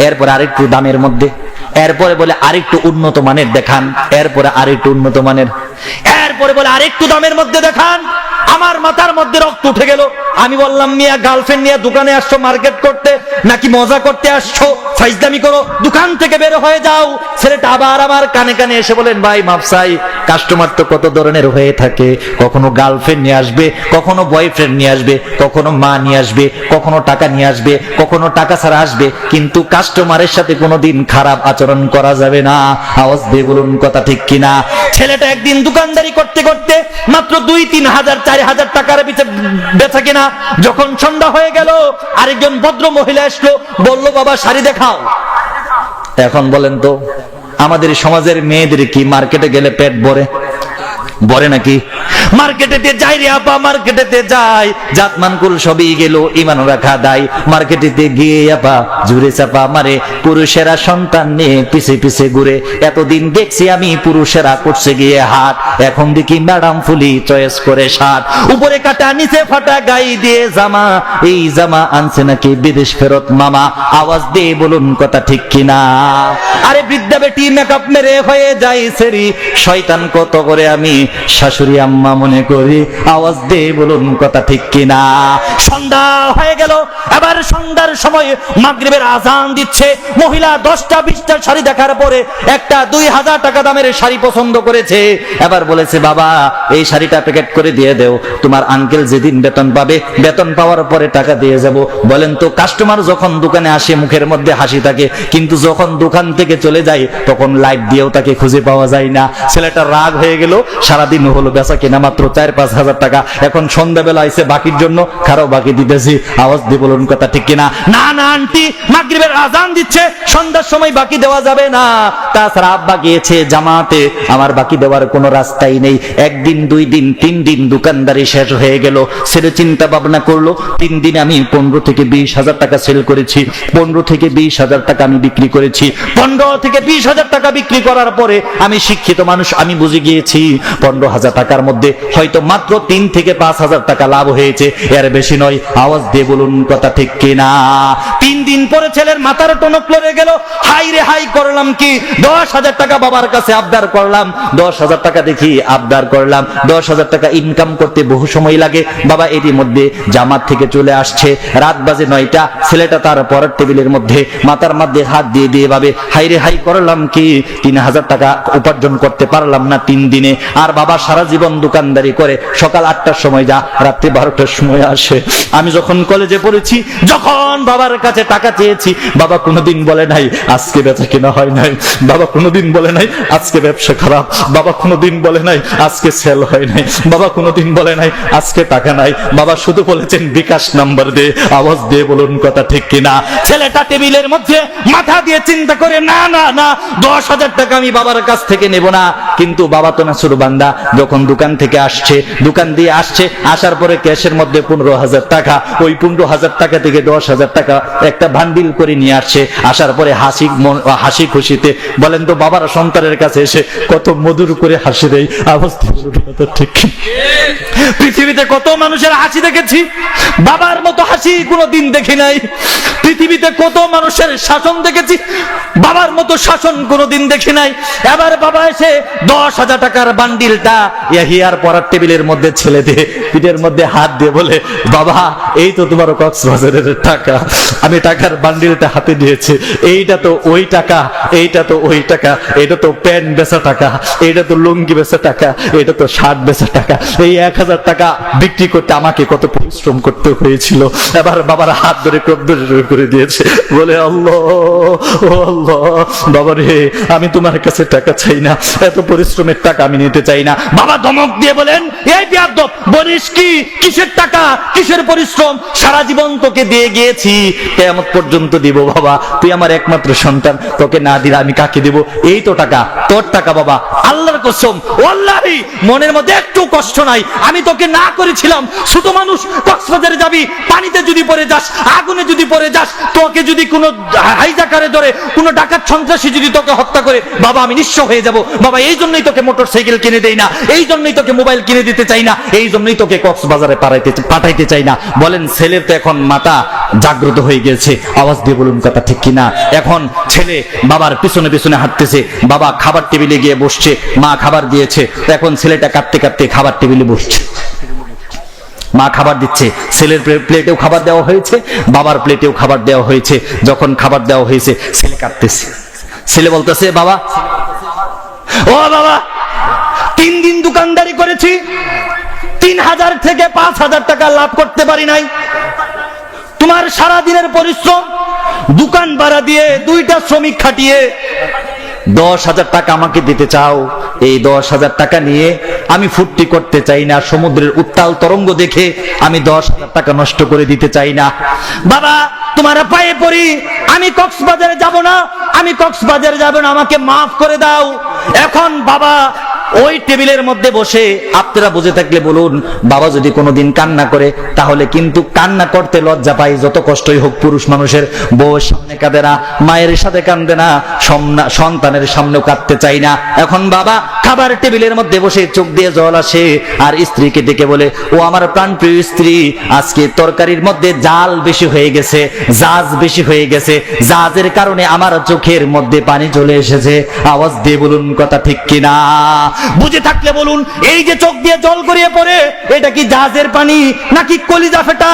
এরপরে আরেকটু দামের মধ্যে। এরপরে বলে আরেকটু উন্নত মানের দেখান, এরপরে আরেকটু উন্নত মানের। এরপরে বলে আরেকটু দামের মধ্যে দেখান। আমার মাথার মধ্যে রক্ত উঠে গেল। আমি বললাম মিয়া গার্লফ্রেন্ড নিয়ে দোকানে আসছো মার্কেট করতে নাকি মজা করতে আসছো? ফাইজদামি করো, দোকান থেকে বের হয়ে যাও। ছেলেটা আবার আমার কানে কানে এসে বলেন ভাই মাপসাই, কাস্টমার তো কত ধরনের হয়ে থাকে, কখনো গার্লফ্রেন্ড নিয়ে আসবে, কখনো বয়ফ্রেন্ড নিয়ে আসবে, কখনো মা নিয়ে আসবে, কখনো টাকা নিয়ে আসবে, কখনো টাকা ছাড়া আসবে, কিন্তু কাস্টমারের সাথে কোনোদিন খারাপ আচরণ করা যাবে না। আওয়াজ দিয়ে বলুন কথা ঠিক কিনা? ছেলেটা একদিন দোকানদারি করতে করতে মাত্র 2-3 হাজার 4 হাজার টাকার বেচা কিনা। যখন সন্ধ্যা হয়ে গেল আরেকজন ভদ্র মহিলা আসলো, বলল বাবা শাড়ি দেখাও। এখন বলেন তো আমাদের সমাজের মেয়েদের কি মার্কেটে গেলে পেট ভরে নাকি? মার্কেটেতে যাই রে আপা, মার্কেটেতে যাই, জাতমানকুল সবই গেল, ইমান রাখা দায়। মার্কেটেতে গিয়ে আপা জুড়ে চাপা মারে, পুরুষেরা সন্তান নিয়ে পিছে পিছে ঘুরে। এতদিন দেখছি আমি পুরুষেরা করছে গিয়ে হাট, এখন দেখি ম্যাডাম ফুলি চয়েস করে শার্ট। উপরে কাটা নিচে ফাটা গাই দিয়ে জামা, এই জামা আনছে নাকি বিদেশ ফেরত মামা। আওয়াজ দিয়ে বলুন কথা ঠিক কিনা? আরে বৃদ্ধা বেটি মেকআপ মেরে হয়ে যায় সেরি, শয়তান কত করে আমি শাশুড়ি আম্মা মনে করি। আওয়াজ দিয়ে বলুন কথা ঠিক কিনা? সন্ধ্যা হয়ে গেল, এবার সন্ধ্যার সময় মাগরিবের আজান দিচ্ছে। মহিলা 10টা 20টা শাড়ি দেখার পরে একটা 2000 টাকা দামের শাড়ি পছন্দ করেছে। এবার বলেছে বাবা এই শাড়িটা প্যাকেট করে দিয়ে দেও, তোমার আঙ্কেল যেদিন বেতন পাবে, বেতন পাওয়ার পরে টাকা দিয়ে যাব। বলেন তো কাস্টমার যখন দোকানে আসে মুখের মধ্যে হাসি থাকে, কিন্তু যখন দোকান থেকে চলে যায় তখন লাইট দিয়েও তাকে খুঁজে পাওয়া যায় না। ছেলেটা রাগ হয়ে গেল, সারাদিন হলো বেচা কিনা মাত্র 4-5 হাজার টাকা। এখন সন্ধ্যাবেলা আইছে বাকির জন্য, কারো বাকি দিতেছি। আওয়াজ দিয়ে বলুন কথা ঠিক কিনা? না না আন্টি, মাগরিবের আজান দিচ্ছে, সন্ধ্যার সময় বাকি দেওয়া যাবে না। তাছাড়া আব্বা গিয়েছে জামাতে, আমার বাকি দেওয়ার কোনো রাস্তাই নেই। 1 দিন 2 দিন 3 দিন দোকানদারি শেষ হয়ে গেল। ছেলে চিন্তা ভাবনা করলো, 3 দিনে আমি 15 থেকে 20 হাজার টাকা সেল করেছি, 15 থেকে 20 হাজার টাকা আমি বিক্রি করেছি। 15 থেকে 20 হাজার টাকা বিক্রি করার পরে আমি শিক্ষিত মানুষ, আমি বুঝে গিয়েছি 15 হাজার টাকার মধ্যে হয়তো মাত্র 3 থেকে 5 হাজার টাকা লাভ হয়েছে, এর বেশি নয়। আওয়াজ দিয়ে বলুন কথা ঠিক কিনা? 3 দিন পরে ছেলের মাথার টনক লড়ে গেল। হাই রে হাই করলাম কি, 10 হাজার টাকা বাবার কাছে আবদার করলাম, 10 হাজার টাকা দেখি আবদার করলাম। 10 হাজার টাকা ইনকাম করতে বহু সময় লাগে। বাবা এরই মধ্যে জামাত থেকে চলে আসছে, রাত বাজে 9টা। ছেলেটা তার পরের টেবিলের মধ্যে মাথার মধ্যে হাত দিয়ে দিয়ে ভাবে হাই রে হাই করলাম কি, 3 হাজার টাকা উপার্জন করতে পারলাম না 3 দিনে। আর বাবা সারা জীবন দোকানদারি করে, সকাল 8টার সময় যা, রাত্রি 12টার সময় আসে। আমি যখন কলেজে পড়েছি, যখন বাবার কাছে টাকা চেয়েছি, বাবা কোনোদিন বলে নাই আজকে বেচা কেনা হয় নাই, বাবা কোনোদিন বলে নাই আজকে ব্যবসা খারাপ, বাবা কোনোদিন বলে নাই আজকে সেল হয় নাই, বাবা কোনোদিন বলে নাই আজকে টাকা নাই। বাবা শুধু বলেছেন বিকাশ নাম্বার দে। আওয়াজ দিয়ে বলুন কথা ঠিক কিনা? ছেলেটা টেবিলের মধ্যে মাথা দিয়ে চিন্তা করে না না না, 10 হাজার টাকা আমি বাবার কাছ থেকে নেব না। কিন্তু বাবা তো না শুরু বান্দা, যখন দোকান থেকে আসছে, দোকান দিয়ে আসছে, আসার পরে ক্যাশের মধ্যে 15 হাজার টাকা, ওই 15 হাজার টাকা থেকে 10 হাজার টাকা একটা বান্ডিল করে নিয়ে আসছে। আসার পরে হাসি খুশিতে, বলেন তো বাবার সন্তানের কাছে এসে কত মধুর করে হাসি দেয়। আওয়াজ ঠিক? পৃথিবীতে কত মানুষের হাসি দেখেছি, বাবার মতো হাসি কোনোদিন দেখি নাই। পৃথিবীতে কত মানুষের শাসন দেখেছি, বাবার মতো শাসন কোনোদিন দেখি নাই। এবার বাবা এসে 10 হাজার টাকার বান্ডিলটা ইয়াহিয়ার পড়ার টেবিলের মধ্যে ছেলে দিয়ে পিঠের মধ্যে হাত দিয়ে বলে বাবা এই তো তোমার কক্সবাজারের টাকা। আমি টাকার বান্ডিলটা হাতে দিয়েছি, এইটা তো ওই টাকা, এইটা তো ওই টাকা, এটা তো প্যান্ট বেচা টাকা, এটা তো লুঙ্গি বেচা টাকা, এটা তো শার্ট বেচা টাকা। এই 1 হাজার টাকা বিক্রি করতে আমাকে কত পরিশ্রম করতে হয়েছিল। এবার বাবার হাত ধরে কবর করে দিয়েছে, বলে আল্লাহ ও আল্লাহ, বাবা রে আমি তোমার কাছে টাকা চাই না, এত পরিশ্রমের টাকা আমি নিতে চাই না। বাবা ধমক দিয়ে দিয়ে বলেন, এই বেয়াদব, বলিস কি, কিসের টাকা, কিসের পরিশ্রম, সারা জীবন তোকে দিয়ে গিয়েছি, কিয়ামত পর্যন্ত দিব বাবা, তুই আমার একমাত্র সন্তান, তোকে না দিলে আমি কাকে দেব? এই তো টাকা, তোর টাকা বাবা, আল্লাহর কসম, ওয়াল্লাহি মনের মধ্যে একটু কষ্ট নাই, আমি তোকে না করেছিলাম। ছোট মানুষ, কক্সবাজারে যাবি, পানিতে যদি পড়ে যাস, আগুনে যদি পড়ে যাস, তোকে যদি কোনো হাইজাকারে ধরে, কোনো ডাকাত সন্ত্রাসী যদি তোকে হত্যা করে, বাবা আমি নিঃস্ব হয়ে যাব বাবা, এই জন্যই তোকে মোটরসাইকেল কিনে দেই না, এই জন্যই তোকে মোবাইল কিনে দিতে চাই না, এই জন্যই তোকে কক্সবাজারে পাঠাইতে চাই না। বলেন, ছেলের তো এখন মাথা জাগ্রত হয়ে গেছে, আওয়াজ দিয়ে বলুন কথা ঠিক কিনা? এখন ছেলে বাবার পিছনে পিছনে হাঁটতেছে, বাবা খাবার টেবিলে গিয়ে বসছে, মা খাবার দিয়েছে, এখন ছেলেটা কাঁদতে কাঁদতে খাবার টেবিলে বসছে, মা খাবার দিচ্ছে, ছেলের প্লেটেও খাবার দেওয়া হয়েছে, বাবার প্লেটেও খাবার দেওয়া হয়েছে। যখন খাবার দেওয়া হয়েছে, ছেলে কাঁদতেছে, ছেলে বলতেছে, বাবা, ও বাবা, 3 দিন দোকানদারি করেছি, 3000 থেকে 5000 টাকা লাভ করতে পারি নাই, তোমার সারা দিনের পরিশ্রম, দোকান ভাড়া দিয়ে 2টা শ্রমিক খাটিয়ে 10,000 টাকা আমাকে দিতে চাও? এই 10,000 টাকা নিয়ে আমি ফুর্তি করতে চাই না, সমুদ্রের উত্তাল তরঙ্গ দেখে আমি 10,000 টাকা নষ্ট করে দিতে চাই না। বাবা, তোমার পায়ে পড়ি, আমি কক্সবাজারে যাব না, আমি কক্সবাজারে যাব না, আমাকে মাফ করে দাও। এখন বাবা ওই টেবিলের মধ্যে বসে, আপনারা বুঝে থাকলে বলুন, বাবা যদি কোনোদিন কান্না করে, তাহলে কিন্তু কান্না করতে লজ্জা পাই, যত কষ্টই হোক পুরুষ মানুষের, বউয়ের সামনে কাঁদে না, মায়ের সাথে কান্দে না, সন্তানের সামনেও কাঁদতে চাই না। এখন বাবা খাবার টেবিলের মধ্যে বসে চোখ দিয়ে জল আসে, আর স্ত্রীকে ডেকে বলে, ও আমার প্রাণপ্রিয় স্ত্রী, আজকে তরকারির মধ্যে জাল বেশি হয়ে গেছে, জাজ বেশি হয়ে গেছে, জাজের কারণে আমার চোখের মধ্যে পানি চলে এসেছে। আওয়াজ দিয়ে বলুন কথা ঠিক কিনা? বুঝে থাকলে বলুন, এই যে চোখ দিয়ে জল গড়িয়ে পড়ে, এটা কি জাহাজের পানি নাকি কলিজা ফেটা,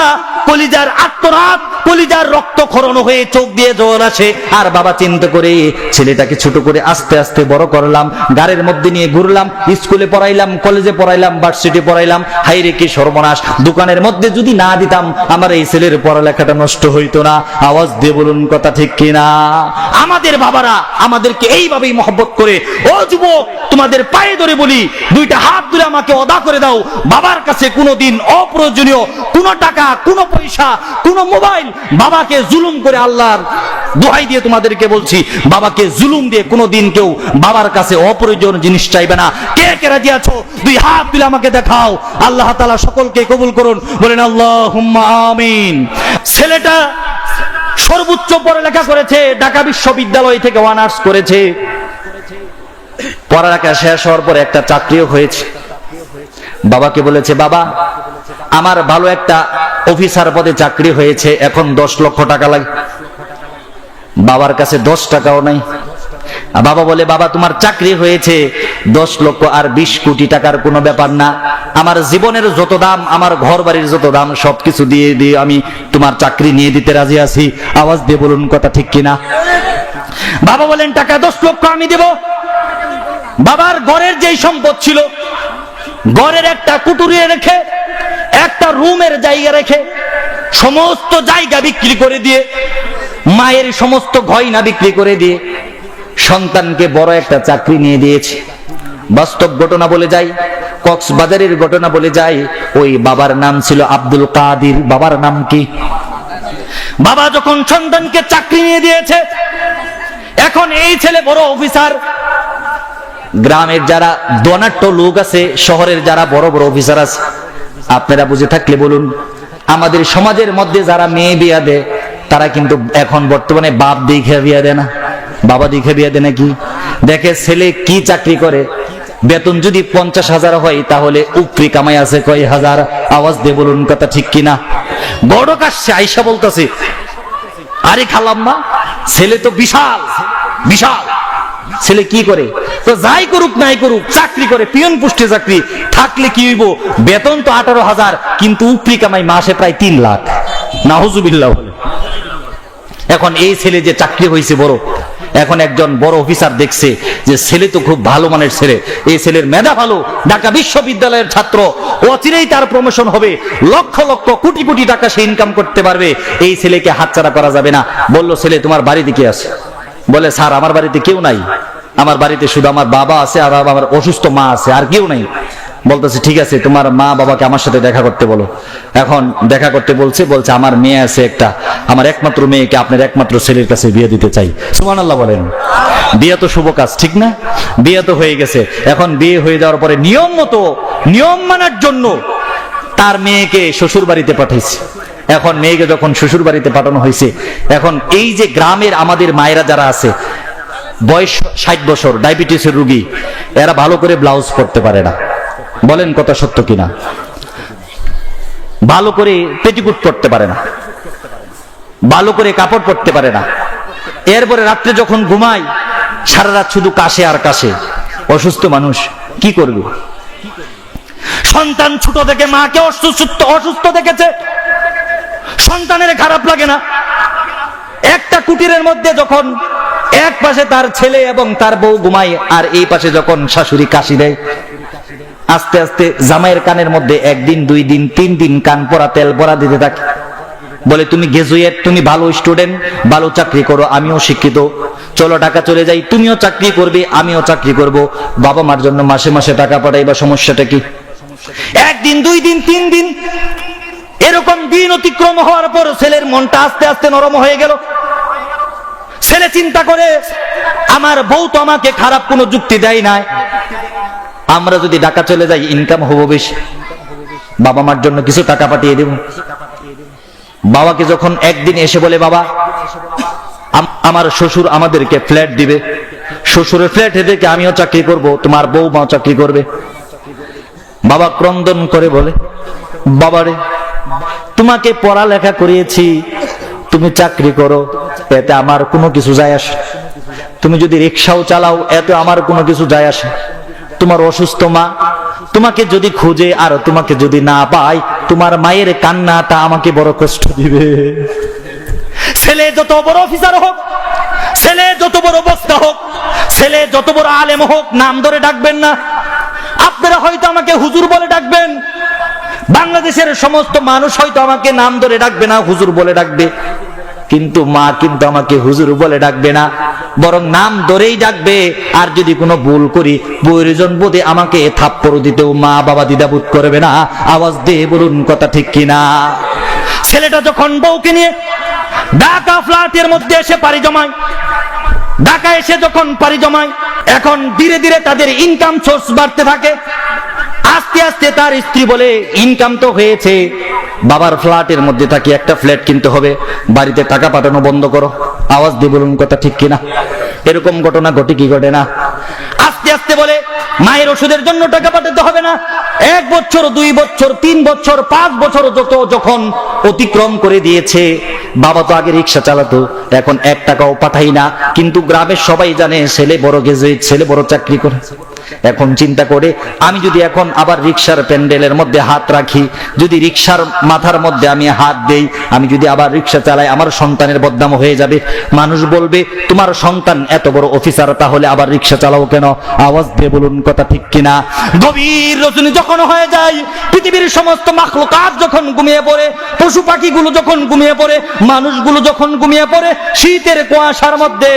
কলিজার আত্মরাত, কলিজার রক্ত ক্ষরণ হয়ে চোখ দিয়ে জল আসে? আর বাবা চিন্তা করে ছেলেটাকে ছোট করে আস্তে আস্তে বড় করলাম, গাড়ির মধ্যে নিয়ে ঘুরলাম, স্কুলে পড়াইলাম, কলেজে পড়াইলাম, ভার্সিটি পড়াইলাম, হাইরে কি সর্বনাশ, দোকানের মধ্যে যদি না দিতাম আমার এই ছেলের পড়ালেখাটা নষ্ট হইতো না। আওয়াজ দিয়ে বলুন কথা ঠিক কিনা? আমাদের বাবারা আমাদেরকে এইভাবেই মহব্বত করে। ও যুবক, তোমাদের পায়ে ধরে বলি, 2টা হাত ধরে আমাকে অদা করে দাও, বাবার কাছে কোনোদিন অপ্রয়োজনীয় কোনো টাকা, কোনো পয়সা, কোনো মোবাইল, বাবাকে জুলুম করে, আল্লাহর দোহাই দিয়ে তোমাদেরকে বলছি, বাবাকে জুলুম দিয়ে কোনোদিন কেউ বাবার কাছে অপ্রয়োজনীয় জিনিস চাইবে না। কে কে রাজি আছো? 2 হাত তুলে আমাকে দেখাও। আল্লাহ তাআলা সকলকে কবুল করুন, বলেন আল্লাহুম্মা আমিন। ছেলেটা সর্বোচ্চ পড়ালেখা করেছে, ঢাকা বিশ্ববিদ্যালয় থেকে অনার্স করেছে, পড়ালেখা শেষ হওয়ার পর একটা চাকরিও হয়েছে। বাবাকে বলেছে, বাবা আমার ভালো একটা অফিসার পদে চাকরি হয়েছে, এখন 10 লক্ষ টাকা লাগে। বাবার কাছে 10 টাকাও নাই। বাবা বলে, বাবা তোমার চাকরি হয়েছে, 10 লক্ষ আর 20 কোটি টাকার কোনো ব্যাপার না, আমার জীবনের যত দাম, আমার ঘর বাড়ির যত দাম, সবকিছু দিয়ে দিয়ে আমি তোমার চাকরি নিয়ে দিতে রাজি আছি। আওয়াজ দিয়ে বলুন কথা ঠিক কিনা? বাবা বলেন, টাকা 10 লক্ষ আমি দেব। বাবার ঘরের যেই সম্পদ ছিল, ঘরের একটা কুটুরি রেখে, একটা রুমের জায়গা রেখে, সমস্ত জায়গা বিক্রি করে দিয়ে, মায়ের সমস্ত গয়না বিক্রি করে দিয়ে সন্তানকে বড় একটা চাকরি নিয়ে দিয়েছে। বাস্তব ঘটনা বলে যাই, কক্সবাজারের ঘটনা বলে যাই, ওই বাবার নাম ছিল আব্দুল কাদির। বাবার নাম কি? বাবা যখন সন্তানকে চাকরি নিয়ে দিয়েছে, এখন এই ছেলে বড় অফিসার। গ্রামের যারা ধনাঢ্য লোক আছে, শহরের যারা বড় বড় অফিসার আছে, আপনারা বুঝে থাকলে বলুন, আমাদের সমাজের মধ্যে যারা মেয়ে বিয়া দেয়, তারা কিন্তু এখন বর্তমানে বাপ দেখে বিয়া দেয় না, বাবা দেখে বিয়া দেয় নাকি? দেখে ছেলে কি চাকরি করে, বেতন যদি 50,000 হয়, তাহলে উপরি কামাই আছে কয় হাজার। আওয়াজ দিয়ে বলুন কথা ঠিক কিনা? বড় কাছে আইসা বলতেছে, আরে খালাম্মা, ছেলে তো বিশাল বিশাল, ছেলে কি করে? তো যাই করুক নাই করুক, চাকরি করে, পিয়ন পোস্টে চাকরি, থাকলে কি হইব? বেতন তো 18,000, কিন্তু উপরি কামাই মাসে প্রায় 3 লাখ। নাউজুবিল্লাহ। এখন এই ছেলে যে চাকরি হয়েছে বড়, এখন একজন বড় অফিসার দেখছে যে ছেলে তো খুব ভালো মানের ছেলে, এই ছেলের মেধা ভালো, ঢাকা বিশ্ববিদ্যালয়ের ছাত্র, অচিরেই তার প্রমোশন হবে, লক্ষ লক্ষ কোটি কোটি টাকা সে ইনকাম করতে পারবে, এই ছেলেকে হাতছাড়া করা যাবে না। বলল, ছেলে তোমার বাড়িতে কে আছে? বলে, স্যার আমার বাড়িতে কেউ নাই, আমার বাড়িতে শুধু আমার বাবা আছে আর আমার অসুস্থ মা আছে, আর কেউ নাই। বলতেছে ঠিক আছে, তোমার মা বাবাকে আমার সাথে দেখা করতে বলো। এখন দেখা করতে বলছে আমার মেয়ে আছে একটা, আমার একমাত্র মেয়েকে আপনার একমাত্র ছেলের কাছে বিয়ে দিতে চাই। সুবহানাল্লাহ বলেন। বিয়ে তো শুভ কাজ, ঠিক না? বিয়ে তো হয়ে গেছে। এখন বিয়ে হয়ে যাওয়ার পরে নিয়ম মতো, নিয়ম মানার জন্য তার মেয়েকে শ্বশুর বাড়িতে পাঠাইছে। এখন মেয়েকে যখন শ্বশুর বাড়িতে পাঠানো হয়েছে, এখন এই যে গ্রামের আমাদের মায়েরা যারা আছে, বয়স 60 বছর, ডায়াবেটিসের রোগী, এরা ভালো করে ব্লাউজ পরতে পারে না। বলেন কথা সত্য কিনা? ভালো করে পেটিকুট পরতে পারে না, ভালো করে কাপড় পরতে পারে না। এরপরে রাত্রে যখন ঘুমায় সারা রাত শুধু কাশে আর কাশে। অসুস্থ মানুষ কি করবে? সন্তান ছোট থেকে মাকে অসুস্থ দেখেছে, সন্তানের খারাপ লাগে না? একটা কুটিরের মধ্যে যখন এক পাশে তার ছেলে এবং তার বউ ঘুমায়, আর এই পাশে যখন শাশুড়ি কাশি দেয়, আস্তে আস্তে জামাইয়ের কানের মধ্যে 1 দিন 2 দিন 3 দিন কান পরা তেল পরা দিতে থাকে। বলে তুমি গ্রাজুয়েট, তুমি ভালো স্টুডেন্ট, ভালো চাকরি করো, আমিও শিক্ষিত, চলো ঢাকা চলে যাই, তুমিও চাকরি করবে আমিও চাকরি করব, বাবা মার জন্য মাসে মাসে টাকা পাঠাইবা, সমস্যাটা কি? 1 দিন 2 দিন 3 দিন এরকম দিন অতিক্রম হওয়ার পর ছেলের মনটা আস্তে আস্তে নরম হয়ে গেল। ছেলে চিন্তা করে আমার বউ তো আমাকে খারাপ কোনো যুক্তি দেয় নাই, আমরা যদি ঢাকা চলে যাই ইনকাম হবো বেশি, বাবা মার জন্য কিছু টাকা পাঠিয়ে দেব। বাবাকে যখন একদিন এসে বলে বাবা আমার শ্বশুর আমাদেরকে ফ্ল্যাট দিবে, শ্বশুরের ফ্ল্যাট থেকে আমিও চাকরি করব, তোমার বউ মাও চাকরি করবে। বাবা ক্রন্দন করে বলে বাবারে তোমাকে পড়ালেখা করিয়েছি, তুমি চাকরি করো, এতে আমার কোনো কিছু যায় আসে। তুমি যদি রিক্সাও চালাও এতে আমার কোনো কিছু যায় আসে। তোমার অসুস্থ মা তোমাকে যদি খুঁজে আর তোমাকে যদি না পায়, তোমার মায়ের কান্নাটা আমাকে বড় কষ্ট দিবে। ছেলে যত বড় অফিসার হোক, ছেলে যত বড় বক্তা হোক, ছেলে যত বড় আলেম হোক, নাম ধরে ডাকবেন না। আপনারা হয়তো আমাকে হুজুর বলে ডাকবেন, বাংলাদেশের সমস্ত মানুষ হয়তো আমাকে নাম ধরে ডাকবে না, হুজুর বলে ডাকবে, কিন্তু মা কিন্তু আমাকে হুজুর বলে ডাকবে না, বরং নাম ধরেই ডাকবে। আর যদি কোনো ভুল করি প্রয়োজন বোধে আমাকে থাপ্পড় দিতেও মা বাবা দ্বিধাবোধ করবে না। আওয়াজ দিয়ে বলুন কথা ঠিক কিনা? ছেলেটা যখন বউকে নিয়ে ঢাকা ফ্ল্যাটের মধ্যে এসে পাড়ি জমায়, ঢাকা এসে যখন পাড়ি জমায়, এখন ধীরে ধীরে তাদের ইনকাম সোর্স বাড়তে থাকে। আস্তে আস্তে তার স্ত্রী বলে ইনকাম তো হয়েছে, বাবার ফ্ল্যাটের মধ্যে থাকি, একটা ফ্ল্যাট কিনতে হবে, বাড়িতে টাকা পাঠানো বন্ধ করো। আওয়াজ দিয়ে বলুন কথা ঠিক কিনা? এরকম ঘটনা ঘটে কি ঘটে না? আস্তে আস্তে বলে মায়ের ওষুধের জন্য টাকা পাঠাতে হবে না। 1 বছর 2 বছর 3 বছর 5 বছর যখন অতিক্রম করে দিয়েছে, বাবা তো আগে রিক্সা চালাতো, এখন 1 টাকাও পাঠাই না, কিন্তু গ্রামের সবাই জানে ছেলে বড় গ্রাজুয়েট, ছেলে বড় চাকরি করে। এখন চিন্তা করে আমি যদি এখন আবার রিক্সার প্যান্ডেলের মধ্যে হাত রাখি, যদি রিক্সার মাথার মধ্যে আমি হাত দেই, আমি যদি আবার রিক্সা চালাই, আমার সন্তানের বদনাম হয়ে যাবে। মানুষ বলবে তোমার সন্তান এত বড় অফিসার, তাহলে আবার রিক্সা চালাও কেন? আওয়াজ দিয়ে বলুন কথা ঠিক কিনা? গভীর রজনী যখন হয়ে যায়, পৃথিবীর সমস্ত মাখলুকাত যখন ঘুমিয়ে পড়ে, পশু পাখিগুলো যখন ঘুমিয়ে পড়ে, মানুষগুলো যখন ঘুমিয়ে পড়ে, শীতের কুয়াশার মধ্যে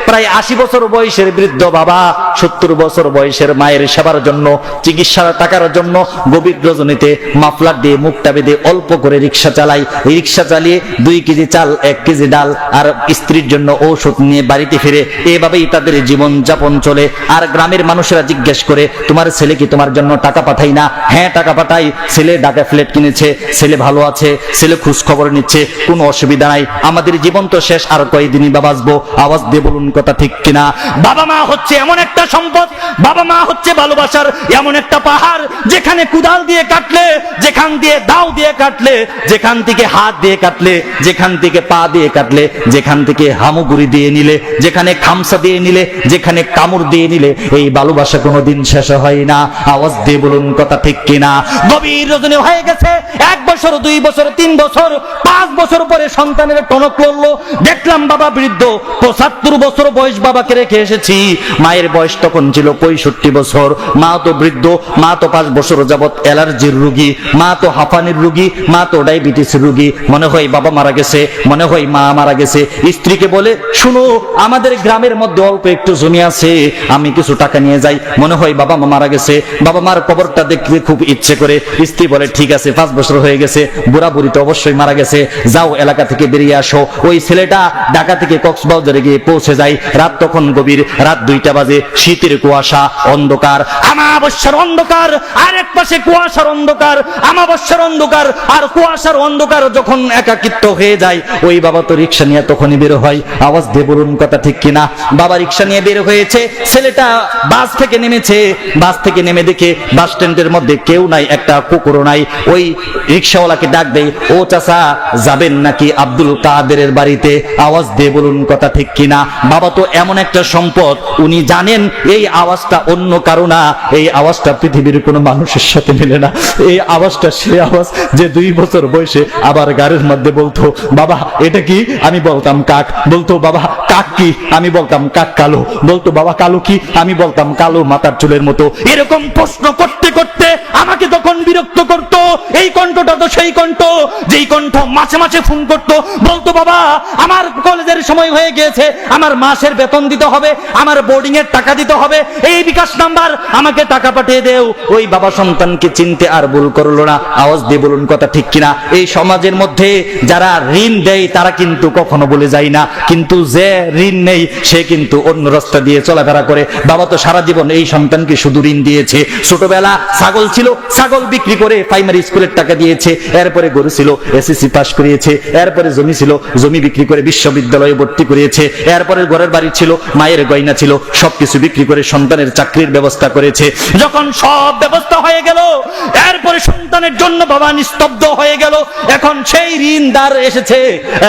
প্রায় 80 বছর বয়সের বৃদ্ধ বাবা 70 বছর বয়সের মায়ের সেবার জন্য, চিকিৎসার টাকার জন্য গভীর রজনীতে মাফলার দিয়ে মুখটা বেঁধে অল্প করে রিক্সা চালাই। রিক্সা চালিয়ে 2 কেজি চাল 1 কেজি ডাল আর স্ত্রীর জন্য ঔষধ নিয়ে বাড়িতে ফিরে, এভাবেই তাদের জীবন যাপন চলে। আর গ্রামের মানুষেরা জিজ্ঞেস করে তোমার ছেলে কি তোমার জন্য টাকা পাঠাই না? হ্যাঁ টাকা পাঠাই, ছেলে ঢাকা ফ্ল্যাট কিনেছে, ছেলে ভালো আছে, ছেলে খোঁজ খবর নিচ্ছে, কোনো অসুবিধা নাই, আমাদের জীবন তো শেষ, আর কয়দিনই বা বাঁচবো। আওয়াজ দিয়ে বলুন কথা ঠিক কিনা? বাবা মা হচ্ছে এমন একটা সম্পদ, বাবা মা হচ্ছে ভালোবাসার এমন একটা পাহাড়, যেখানে কুদাল দিয়ে কাটলে, যেখান দিয়ে দাও দিয়ে কাটলে, যেখান থেকে হাত দিয়ে কাটলে, যেখান থেকে পা দিয়ে কাটলে, যেখান থেকে হামুগুড়ি দিয়ে নিলে, যেখানে খামসা দিয়ে নিলে, যেখানে কামড় দিয়ে নিলে, এই ভালোবাসা কোনোদিন শেষ হয় না। আওয়াজ দিয়ে বলুন কথা ঠিক কিনা? গভীর রজনী হয়ে গেছে, 1 বছর 2 বছর 3 বছর 5 বছর পরে সন্তানের টনক লড়লো। দেখলাম বাবা বৃদ্ধ, 75 বছর বয়স বাবাকে রেখে এসেছি, মায়ের বয়স তখন ছিল 65 65 বছর, মা তো বৃদ্ধ, মা তো 5 বছর যাবত অ্যালার্জির রোগী, মা তো হাঁপানির রোগী, মা তো ডায়াবেটিসের রোগী। মনে হয় বাবা মারা গেছে, মনে হয় মা মারা গেছে। স্ত্রীকে বলে, শুনো আমাদের গ্রামের মধ্যে অল্প একটু জমি আছে, আমি কিছু টাকা নিয়ে যাই, মনে হয় বাবা মা মারা গেছে, বাবা মার কবরটা দেখতে খুব ইচ্ছে করে। স্ত্রী বলে, ঠিক আছে, 5 বছর হয়ে গেছে, বুড়া বুড়ি তো অবশ্যই মারা গেছে, যাও এলাকা থেকে বেরিয়ে আসো। ওই ছেলেটা ঢাকা থেকে কক্সবাজারে গিয়ে পৌঁছে যায়। রাত তখন গভীর, রাত 2টা বাজে, শীতের কুয়াশা, অন্ধকার, আমাবস্যার অন্ধকার, আর এক পাশে কুয়াশার অন্ধকার, আমাবস্যার অন্ধকার আর কুয়াশার অন্ধকার যখন একাকিত্ব হয়ে যায়, ওই বাবা তো রিক্সা নিয়ে তখনই বের হয়। আওয়াজ দিয়ে বলুন কথা ঠিক কিনা? বাবা রিক্সা নিয়ে বের হয়েছে, ছেলেটা বাস থেকে নেমেছে, বাস থেকে নেমে দেখে বাস স্ট্যান্ডের মধ্যে কেউ নাই, একটা কুকুরও নাই। ওই রিক্সাওয়ালাকে ডাক দেয়, ও চাচা যাবেন নাকি আব্দুল কাদেরের বাড়িতে? আওয়াজ দিয়ে বলুন কথা ঠিক কিনা? বাবা তো এমন একটা সম্পদ, উনি জানেন এই আওয়াজটা অন্য কারো না, এই আওয়াজটা পৃথিবীর কোনো মানুষের সাথে মেলে না। এই আওয়াজটা সে আওয়াজ যে 2 বছর বয়সে আবার গাড়ির মধ্যে বলতো, বাবা এটা কি? আমি বলতাম কাক। বলতো, বাবা কাক কি? আমি বলতাম কাক কালো। বলতো, বাবা কালো কি? আমি বলতাম কালো মাথার চুলের মতো। এরকম প্রশ্ন করতে করতে আমাকে তখন বিরক্ত করতো। এই কণ্ঠটা তো সেই কণ্ঠ যেই কণ্ঠ মাঝে মাঝে ফোন করতো, বলতো, বাবা আমার কলেজের সময় হয়ে গিয়েছে, আমার মাসের বেতন দিতে হবে, আমার বোর্ডিং এর টাকা দিতে হবে, এই বিকাশ নাম্বার, আমাকে টাকা পাঠিয়ে দেও। ওই বাবা সন্তানকে চিনতে আর ভুল করলো না। আওয়াজ দিয়ে বলুন কথা ঠিক কিনা? এই সমাজের মধ্যে যারা ঋণ দেয় তারা কিন্তু কখনো বলে যায় না, কিন্তু যে ঋণ নেই সে কিন্তু অন্য রাস্তা দিয়ে চলাফেরা করে। বাবা তো সারা জীবন এই সন্তানকে শুধু ঋণ দিয়েছে। ছোটবেলা ছাগল ছিল, ছাগল বিক্রি করে প্রাইমারি স্কুলের টাকা দিয়েছে, এরপরে গরু ছিল, এসএসসি পাস করিয়েছে, এরপরে জমি ছিল, জমি বিক্রি করে বিশ্ববিদ্যালয়ে ভর্তি করিয়েছে, এরপরে ঘরের বাড়ি ছিল, মায়ের গয়না ছিল, সবকিছু বিক্রি করে সন্তানের চাকরির ব্যবস্থা করেছে। যখন সব ব্যবস্থা হয়ে গেল, এরপরে সন্তানের জন্য বাবা নিস্তব্ধ হয়ে গেল। এখন সেই ঋণদার এসেছে,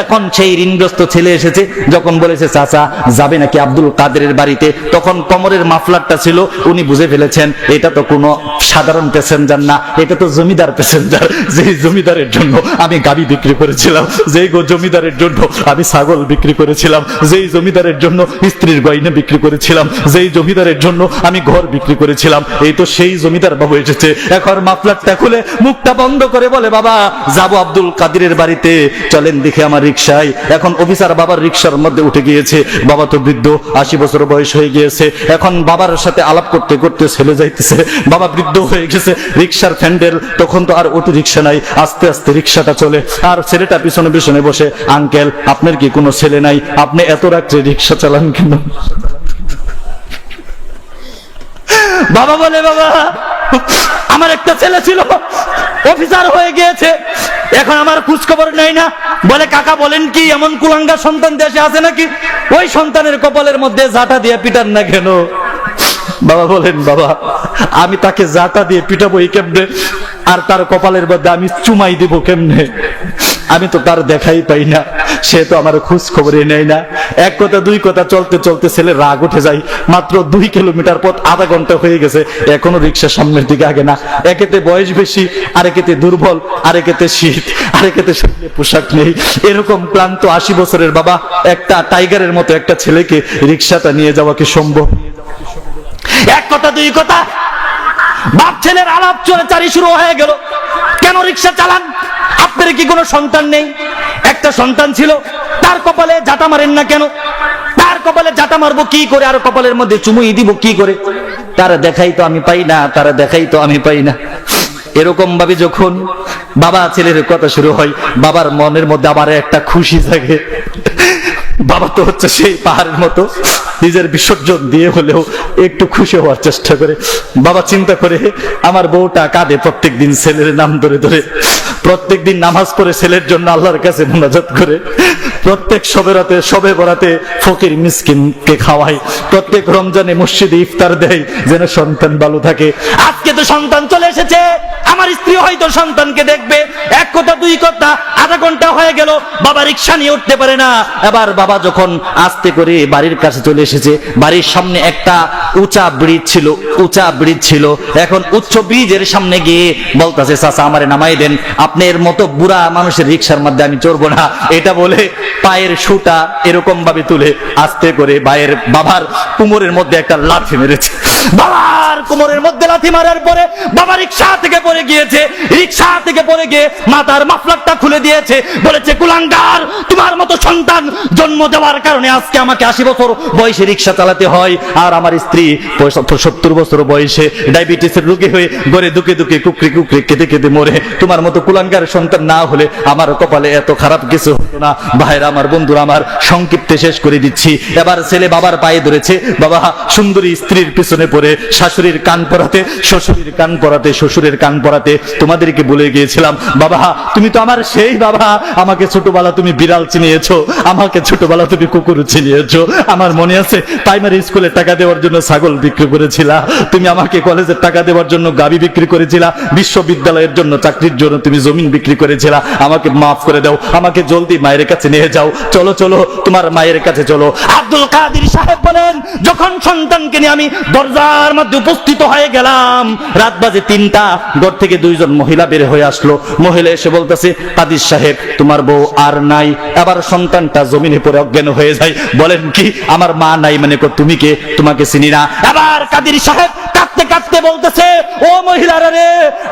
এখন সেই ঋণগ্রস্ত ছেলে এসেছে। যখন বলেছে, চাচা যাবে নাকি আব্দুল কাদেরের বাড়িতে, তখন কোমরের মাফলারটা ছিল, উনি বুঝে ফেলেছেন এটা তো কোনো সাধারণ প্যাসেঞ্জার না, এটা তো জমিদার প্যাসেঞ্জার। যেই জমিদারের জন্য আমি গাবি বিক্রি করেছিলাম, যেই জমিদারের জন্য আমি ছাগল বিক্রি করেছিলাম, যেই জমিদারের জন্য স্ত্রীর গয়না বিক্রি করেছিলাম, যেই জমিদারের জন্য আমি ঘর বিক্রি করেছিলাম, এই তো সেই জমিদার বাবু এসেছে। এখন মাফলারটা খুলে মুখটা বন্ধ করে বলে, বাবা যাবো আব্দুল কাদেরের বাড়িতে, চলেন দেখে আমার রিক্সায়। এখন অফিসার বাবার রিক্সার মধ্যে উঠে গিয়েছে। বাবা তো বৃদ্ধ, 80 বছর বয়স হয়ে গিয়েছে। এখন বাবার সাথে আলাপ করতে করতে ছেলে যাইতেছে, বাবা বৃদ্ধ হয়ে গেছে, রিক্সার ফ্যান্ডেল, তখন তো আর অটো রিক্সা নাই, আস্তে আস্তে রিক্সাটা চলে, আর ছেলেটা পিছনে পিছনে বসে, আঙ্কেল আপনার কি কোনো ছেলে নাই? আপনি এত রাত্রে রিক্সা চালান কেন? বাবা বলে, বাবা আমার একটা ছেলে ছিল, অফিসার হয়ে গিয়েছে, এখন আমার খোঁজ খবর নেই না। বলে, কাকা বলেন কি, এমন কুলাঙ্গা সন্তান দেশে আছে নাকি? ওই সন্তানের কপালের মধ্যে জাটা দিয়ে পিটান না কেন? বাবা বলেন, বাবা আমি তাকে জাটা দিয়ে পিটাবো কেমনে, আর তার কপালের মধ্যে আমি চুমাই দিব কেমনে? আমি তো তার দেখাই পাই না, সে তো আমার খোঁজ খবরই নেয় না। এক কথা দুই কথা চলতে চলতে ছেলে রাগ উঠে যায়। মাত্র 2 কিলোমিটার পথ, আধা ঘন্টা হয়ে গেছে, এখনো রিক্সা সামনের দিকে আগে না। একেতে বয়স বেশি, আরেকেতে দুর্বল, আরেকেতে শীত, আরেকেতে শরীরে পোশাক নেই। এরকম ক্লান্ত 80 বছরের বাবা একটা টাইগারের মতো একটা ছেলেকে রিক্সাটা নিয়ে যাওয়া কি সম্ভব? এক কথা দুই কথা বাপ ছেলের আলাপ চলাচারি শুরু হয়ে গেল। কেন রিক্সা চালান? আপনার কি কোনো সন্তান নেই? একটা সন্তান ছিল, তার কপালে জাটা মারেন না কেন? তার কপালে জাটা মারবো কি করে, আর কপালের মধ্যে চুমুই দিব কি করে? তারা দেখাই তো আমি পাই না, তারা দেখাই তো আমি পাই না। এরকম ভাবে যখন বাবা ছেলের কথা শুরু হয়, বাবার মনের মধ্যে আবার একটা খুশি জাগে। বাবা তো হচ্ছে সেই পাহাড়ের মতো, নিজের বিসর্জন দিয়ে হলেও একটু খুশি হওয়ার চেষ্টা করে। বাবা চিন্তা করে, আমার বউটা কাঁদে প্রত্যেক দিন ছেলের নাম ধরে ধরে, প্রত্যেক দিন নামাজ পড়ে ছেলের জন্য আল্লাহর কাছে মুনাজাত করে, প্রত্যেক শবে বরাতে ফকির মিসকিনকে খাওয়ায়, প্রত্যেক রমজানে মসজিদে ইফতার দেয় যেন সন্তান ভালো থাকে। আজকে তো সন্তান চলে এসেছে, আমার স্ত্রী হয়তো সন্তানকে দেখবে। এক কথা দুই কথা, আধা ঘন্টা হয়ে গেল, বাবা রিক্সা নিয়ে উঠতে পারে না। এবার বাবা যখন আস্তে করে বাড়ির কাছে চলে এসেছে, বাড়ির সামনে একটা উঁচা ব্রিজ ছিল। এখন উচ্চ ব্রিজের সামনে গিয়ে বলতেছে, চাচা আমারে নামাই দেন, আপনার মতো বুড়া মানুষের রিক্সার মধ্যে আমি চড়বো না। এটা বলে পায়ের সুটা এরকম ভাবে তুলে আস্তে করে বাবার কোমরের মধ্যে একটা লাথি মেরেছে। বাবার কোমরের মধ্যে লাথি মারার পরে বাবা রিকশা থেকে পড়ে গিয়েছে, রিকশা থেকে পড়ে গিয়ে মাথার মাফলারটা খুলে দিয়েছে, বলেছে কুলাঙ্গার তোমার মতো সন্তান জন্ম দেওয়ার কারণে আজকে আমাকে 80 বছর বয়সে রিকশা চালাতে হয়, আর আমার স্ত্রী 70 বছর বয়সে ডায়াবেটিসের রোগী হয়ে ঘরে দুকে দুকে কুকরি কুকরি কেঁদে কেঁদে মরে। তোমার মতো কুলাঙ্গার সন্তান না হলে আমার কপালে এত খারাপ কিছু হতো না। ভাইরা আমার, বন্ধুরা আমার, সংক্ষিপ্তে শেষ করে দিচ্ছি। এবার ছেলে বাবার পায়ে ধরেছে, বাবা সুন্দরী স্ত্রীর পিছনে পড়ে শাশুড়ির কান পরাতে, শ্বশুরের কান পরাতে, শ্বশুরের কান পরাতে তোমাদেরকে বলে গিয়েছিলাম, বাবা তুমি তো আমার সেই বাবা, আমাকে ছোটবেলা তুমি বিড়াল চিনিয়েছো, আমাকে ছোটবেলা তুমি কুকুর চিনিয়েছো। আমার মনে আছে প্রাইমারি স্কুলে টাকা দেওয়ার জন্য ছাগল বিক্রি করেছিলা, তুমি আমাকে কলেজের টাকা দেওয়ার জন্য গাবি বিক্রি করেছিলা, বিশ্ববিদ্যালয়ের জন্য চাকরির জন্য তুমি জমিন বিক্রি করেছিলা। আমাকে মাফ করে দাও, আমাকে জলদি মায়ের কাছে নিয়ে যাও, চলো চলো তোমার মায়ের কাছে চলো। আব্দুল কাদের সাহেব বলেন, যখন সন্তানকে নিয়ে আমি দরজার মধ্যে উপস্থিত হয়ে গেলাম, রাত বাজে 3টা, ঘর থেকে 2 জন মহিলা বের হয়ে আসলো। মহিলা এসে বলতেছে, কাদের সাহেব তোমার বউ আর নাই। আবার সন্তানটা জমিনে পড়ে অজ্ঞান হয়ে যায়। বলেন কি, আমার মা নাই মানে তুমি কে? তোমাকে চিনি না। আবার কাদের সাহেব কাঁদতে কাঁদতে বলতেছে, ও মহিলারা রে,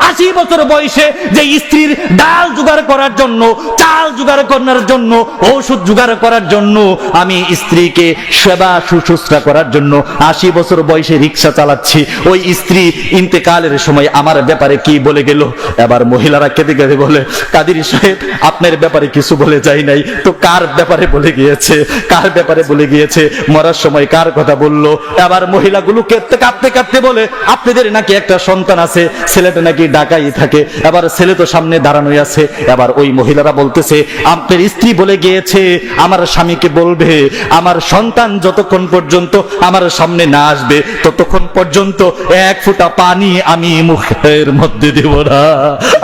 80 বছর বয়সে যে স্ত্রীর ডাল জোগাড় করার জন্য, চাল জোগাড় করার জন্য, ঔষধ জোগাড় করার জন্য, আমি স্ত্রীকে সেবা শুশ্রূষা করার জন্য 80 বছর বয়সে রিকশা চালাচ্ছি, ওই স্ত্রী ইন্তেকালের সময় আমার ব্যাপারে কি বলে গেল? এবার মহিলারা কেঁদে কেঁদে বলে, কাদের সাহেব আপনার ব্যাপারে কিছু বলে যাই নাই তো কার ব্যাপারে বলে গিয়েছে? কার ব্যাপারে বলে গিয়েছে? মরার সময় কার কথা বললো? এবার মহিলাগুলো কাঁদতে কাঁদতে কাঁদতে বলে, আপনাদের নাকি একটা সন্তান আছে, ছেলেটা নাকি ঢাকায় থাকে। এবার ছেলে তো সামনে দাঁড়ানোই আছে। এবার ওই মহিলারা বলতেছে, আপনার স্ত্রী বলে গিয়েছে আমার স্বামীকে বলবে আমার সন্তান যতক্ষণ পর্যন্ত আমার সামনে না আসবে ততক্ষণ পর্যন্ত 1 ফোঁটা পানি আমি মুখের মধ্যে দেব না।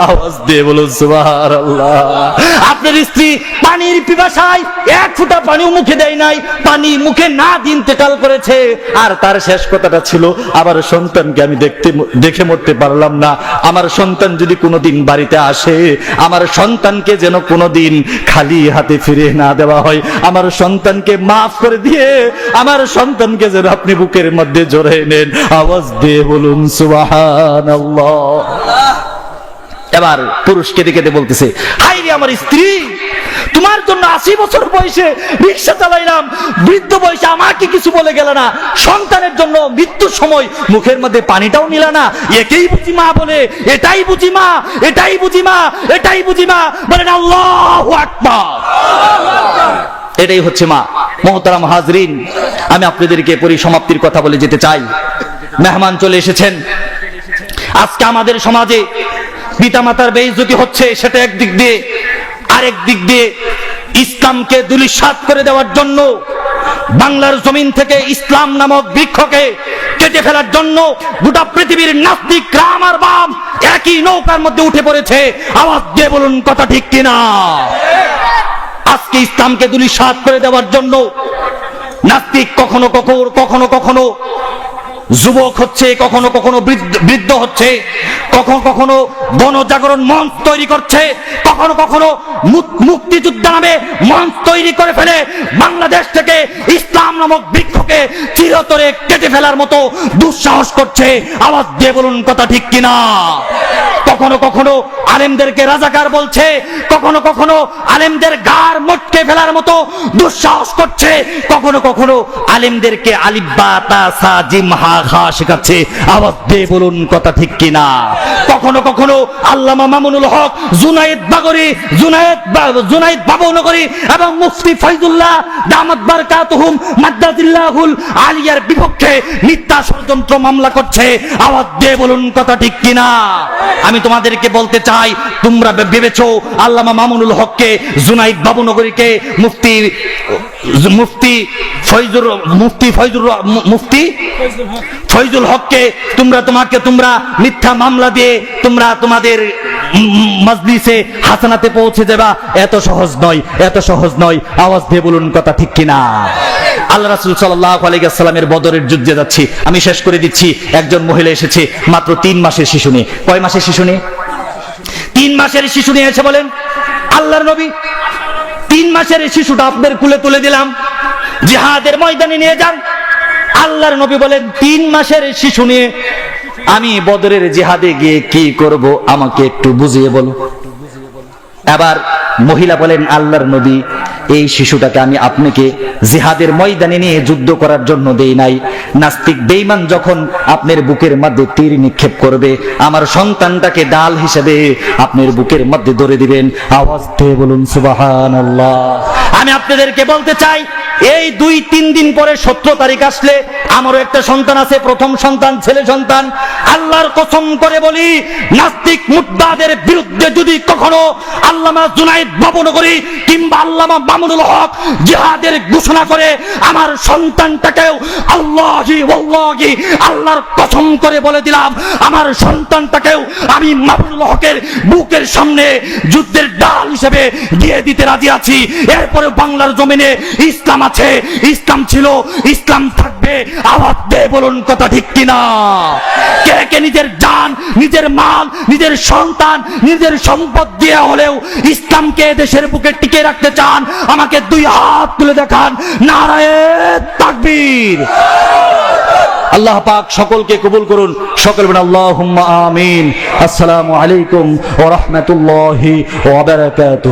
আওয়াজ দিয়ে বলুন সুবহানাল্লাহ। আপনার স্ত্রী পানির পিপাসায় 1 ফোঁটা পানিও মুখে দেয় নাই, পানি মুখে না দিন ইন্তেকাল করেছে। আর তার শেষ কথাটা ছিল, আবার সন্তানকে আমি দেখে মরতে পারলাম না, আমার সন্তান যদি কোনোদিন বাড়িতে আসে, আমার সন্তানকে যেন কোনোদিন খালি হাতে ফিরে না দেওয়া হয়, আমার সন্তানকে মাফ করে দিয়ে আমার সন্তানকে যেন আপনি বুকের মধ্যে জড়িয়ে নেন। আওয়াজ দিয়ে বলুন সুবহানাল্লাহ। এবার পুরুষ কেঁদে কেঁদে বলতেছে, হাই রে আমার স্ত্রী, তোমার জন্য 80 বছর বয়সে রিকশা চালাইলাম, বৃদ্ধ বয়সে আমাকে কিছু বলে গেল না, সন্তানের জন্য মৃত্যুর সময় মুখের মধ্যে পানিটাও নিলা না, একেই বুঝি মা বলে? এটাই বুঝি মা, এটাই বুঝি মা, এটাই বুঝি মা? বলেন আল্লাহু আকবার। এটাই হচ্ছে মা। মুহতারাম হাজরিন, আমি আপনাদেরকে পরিসমাপ্তির কথা বলে যেতে চাই। মেহমান চলে এসেছেন। আজকে আমাদের সমাজে পিতামাতার বেইজ্জতি হচ্ছে, সেটা একদিক দিয়ে, আরেক দিক দিয়ে ইসলামকে ধূলিসাৎ করে দেওয়ার জন্য, বাংলার জমিন থেকে ইসলাম নামক বৃক্ষকে কেটে ফেলার জন্য গোটা পৃথিবীর নাস্তিক রাম আর বাম একই নৌকার মধ্যে উঠে পড়েছে। আওয়াজ দিয়ে বলুন কথা ঠিক কিনা? আজকে ইসলামকে ধূলিসাৎ করে দেওয়ার জন্য নাস্তিক কখনো কখনো কখনো যুবক হচ্ছে, কখনো কখনো বৃদ্ধ হচ্ছে, কখনো কখনো গণজাগরণ মঞ্চ তৈরি করছে, কখনো কখনো মুক্তিযুদ্ধ নামে মঞ্চ তৈরি করে ফেলে বাংলাদেশ থেকে ইসলাম নামক বৃক্ষকে চিরতরে কেটে ফেলার মতো দুঃসাহস করছে। আওয়াজ দিয়ে বলুন কথা ঠিক কিনা? কখনো কখনো আলেমদেরকে রাজাকার বলছে, কখনো কখনো আলেমদের গার মটকে ফেলার মতো দুঃসাহস করছে, কখনো কখনো আলেমদেরকে আলিফ বা তা সা জিম হা খা শেখাচ্ছে। আওয়াজ দিয়ে বলুন কথা ঠিক কিনা? কখনো কখনো আল্লামা মামুনুল হক, জুনায়েদ বাবুনগরী এবং মুফতি ফয়জুল্লাহ দামাত বারকাতুহুম মাদ্দাজিল্লাহুল আলিয়ার বিপক্ষে মিথ্যা ষড়যন্ত্র মামলা করছে। আওয়াজ দিয়ে বলুন কথা ঠিক কিনা? আমি তোমাদেরকে বলতে চাই, তোমরা ভেবেছো আল্লামা মামুনুল হককে, জুনায়েদ বাবুনগরীকে, মুফতি ফয়জুল হককে তোমরা মিথ্যা মামলা দিয়ে তোমরা তোমাদের মজলিসে হাসানাতে পৌঁছে যাবা। এত সহজ নয়, এত সহজ নয়। আওয়াজ দিয়ে বলুন কথা ঠিক কিনা? আল্লাহ রাসূল সাল্লাল্লাহু আলাইহি ওয়াসাল্লামের বদরের যুদ্ধে যাচ্ছি, আমি শেষ করে দিচ্ছি। একজন মহিলা এসেছে, মাত্র 3 মাসের শিশু নিয়ে। কয় মাসের শিশু নিয়ে? 3 মাসের শিশু নিয়ে এসে বলেন, আল্লাহর নবী 3 মাসের শিশুটা আপনার কুলে তুলে দিলাম, জিহাদের ময়দানে নিয়ে যান। আল্লাহর নবী বলেন, 3 মাসের শিশু নিয়ে আমি বদরের জিহাদে গিয়ে কি করব আমাকে একটু বুঝিয়ে বলো। এবার মহিলা বলেন, আল্লাহর নবী, এই শিশুটাকে আমি আপনাকে জিহাদের ময়দানে নিয়ে যুদ্ধ করার জন্য দেই নাই। নাস্তিক বেঈমান যখন আপনার বুকের মধ্যে তীর নিক্ষেপ করবে, আমার সন্তানটাকে ডাল হিসেবে আপনার বুকের মধ্যে ধরে দিবেন। আওয়াজ দিয়ে বলুন সুবহানাল্লাহ। আমি আপনাদেরকে বলতে চাই, এই 2-3 দিন পরে 17 তারিখ আসলে আমারও একটা সন্তান আছে, প্রথম সন্তান, ছেলে সন্তান। আল্লাহর কসম করে বলি, নাস্তিক মুর্তাদের বিরুদ্ধে যদি কখনো আল্লামা জুনায়েদ বাবুনগরী কিংবা আল্লামা মামুনুল হক জিহাদের ঘোষণা করে, আমার সন্তানটাকেও আল্লাহি ওয়াল্লাহি, আল্লাহর কসম করে বলে দিলাম, আমার সন্তানটাকেও আমি মামুনুল হকের বুকের সামনে যুদ্ধের ডাল হিসেবে দিয়ে দিতে রাজি আছি। এরপরে বাংলার জমিনে ইসলাম আছে, ইসলাম ছিল, ইসলাম থাকবে। আওয়াজ দিয়ে বলুন কথা ঠিক কিনা? কে কে নিজের জান, নিজের মাল, নিজের সন্তান, নিজের সম্পদ দিয়ে হলেও ইসলামকে দেশের বুকে টিকে রাখতে চান? আমাকে 2 হাত তুলে দেখান। নারায়ে তাকবীর। আল্লাহ পাক সকলকে কবুল করুন। সকল বলেন আল্লাহুম্মা আমিন। আসসালামু আলাইকুম ওয়া রাহমাতুল্লাহি ওয়া বারাকাতুহু।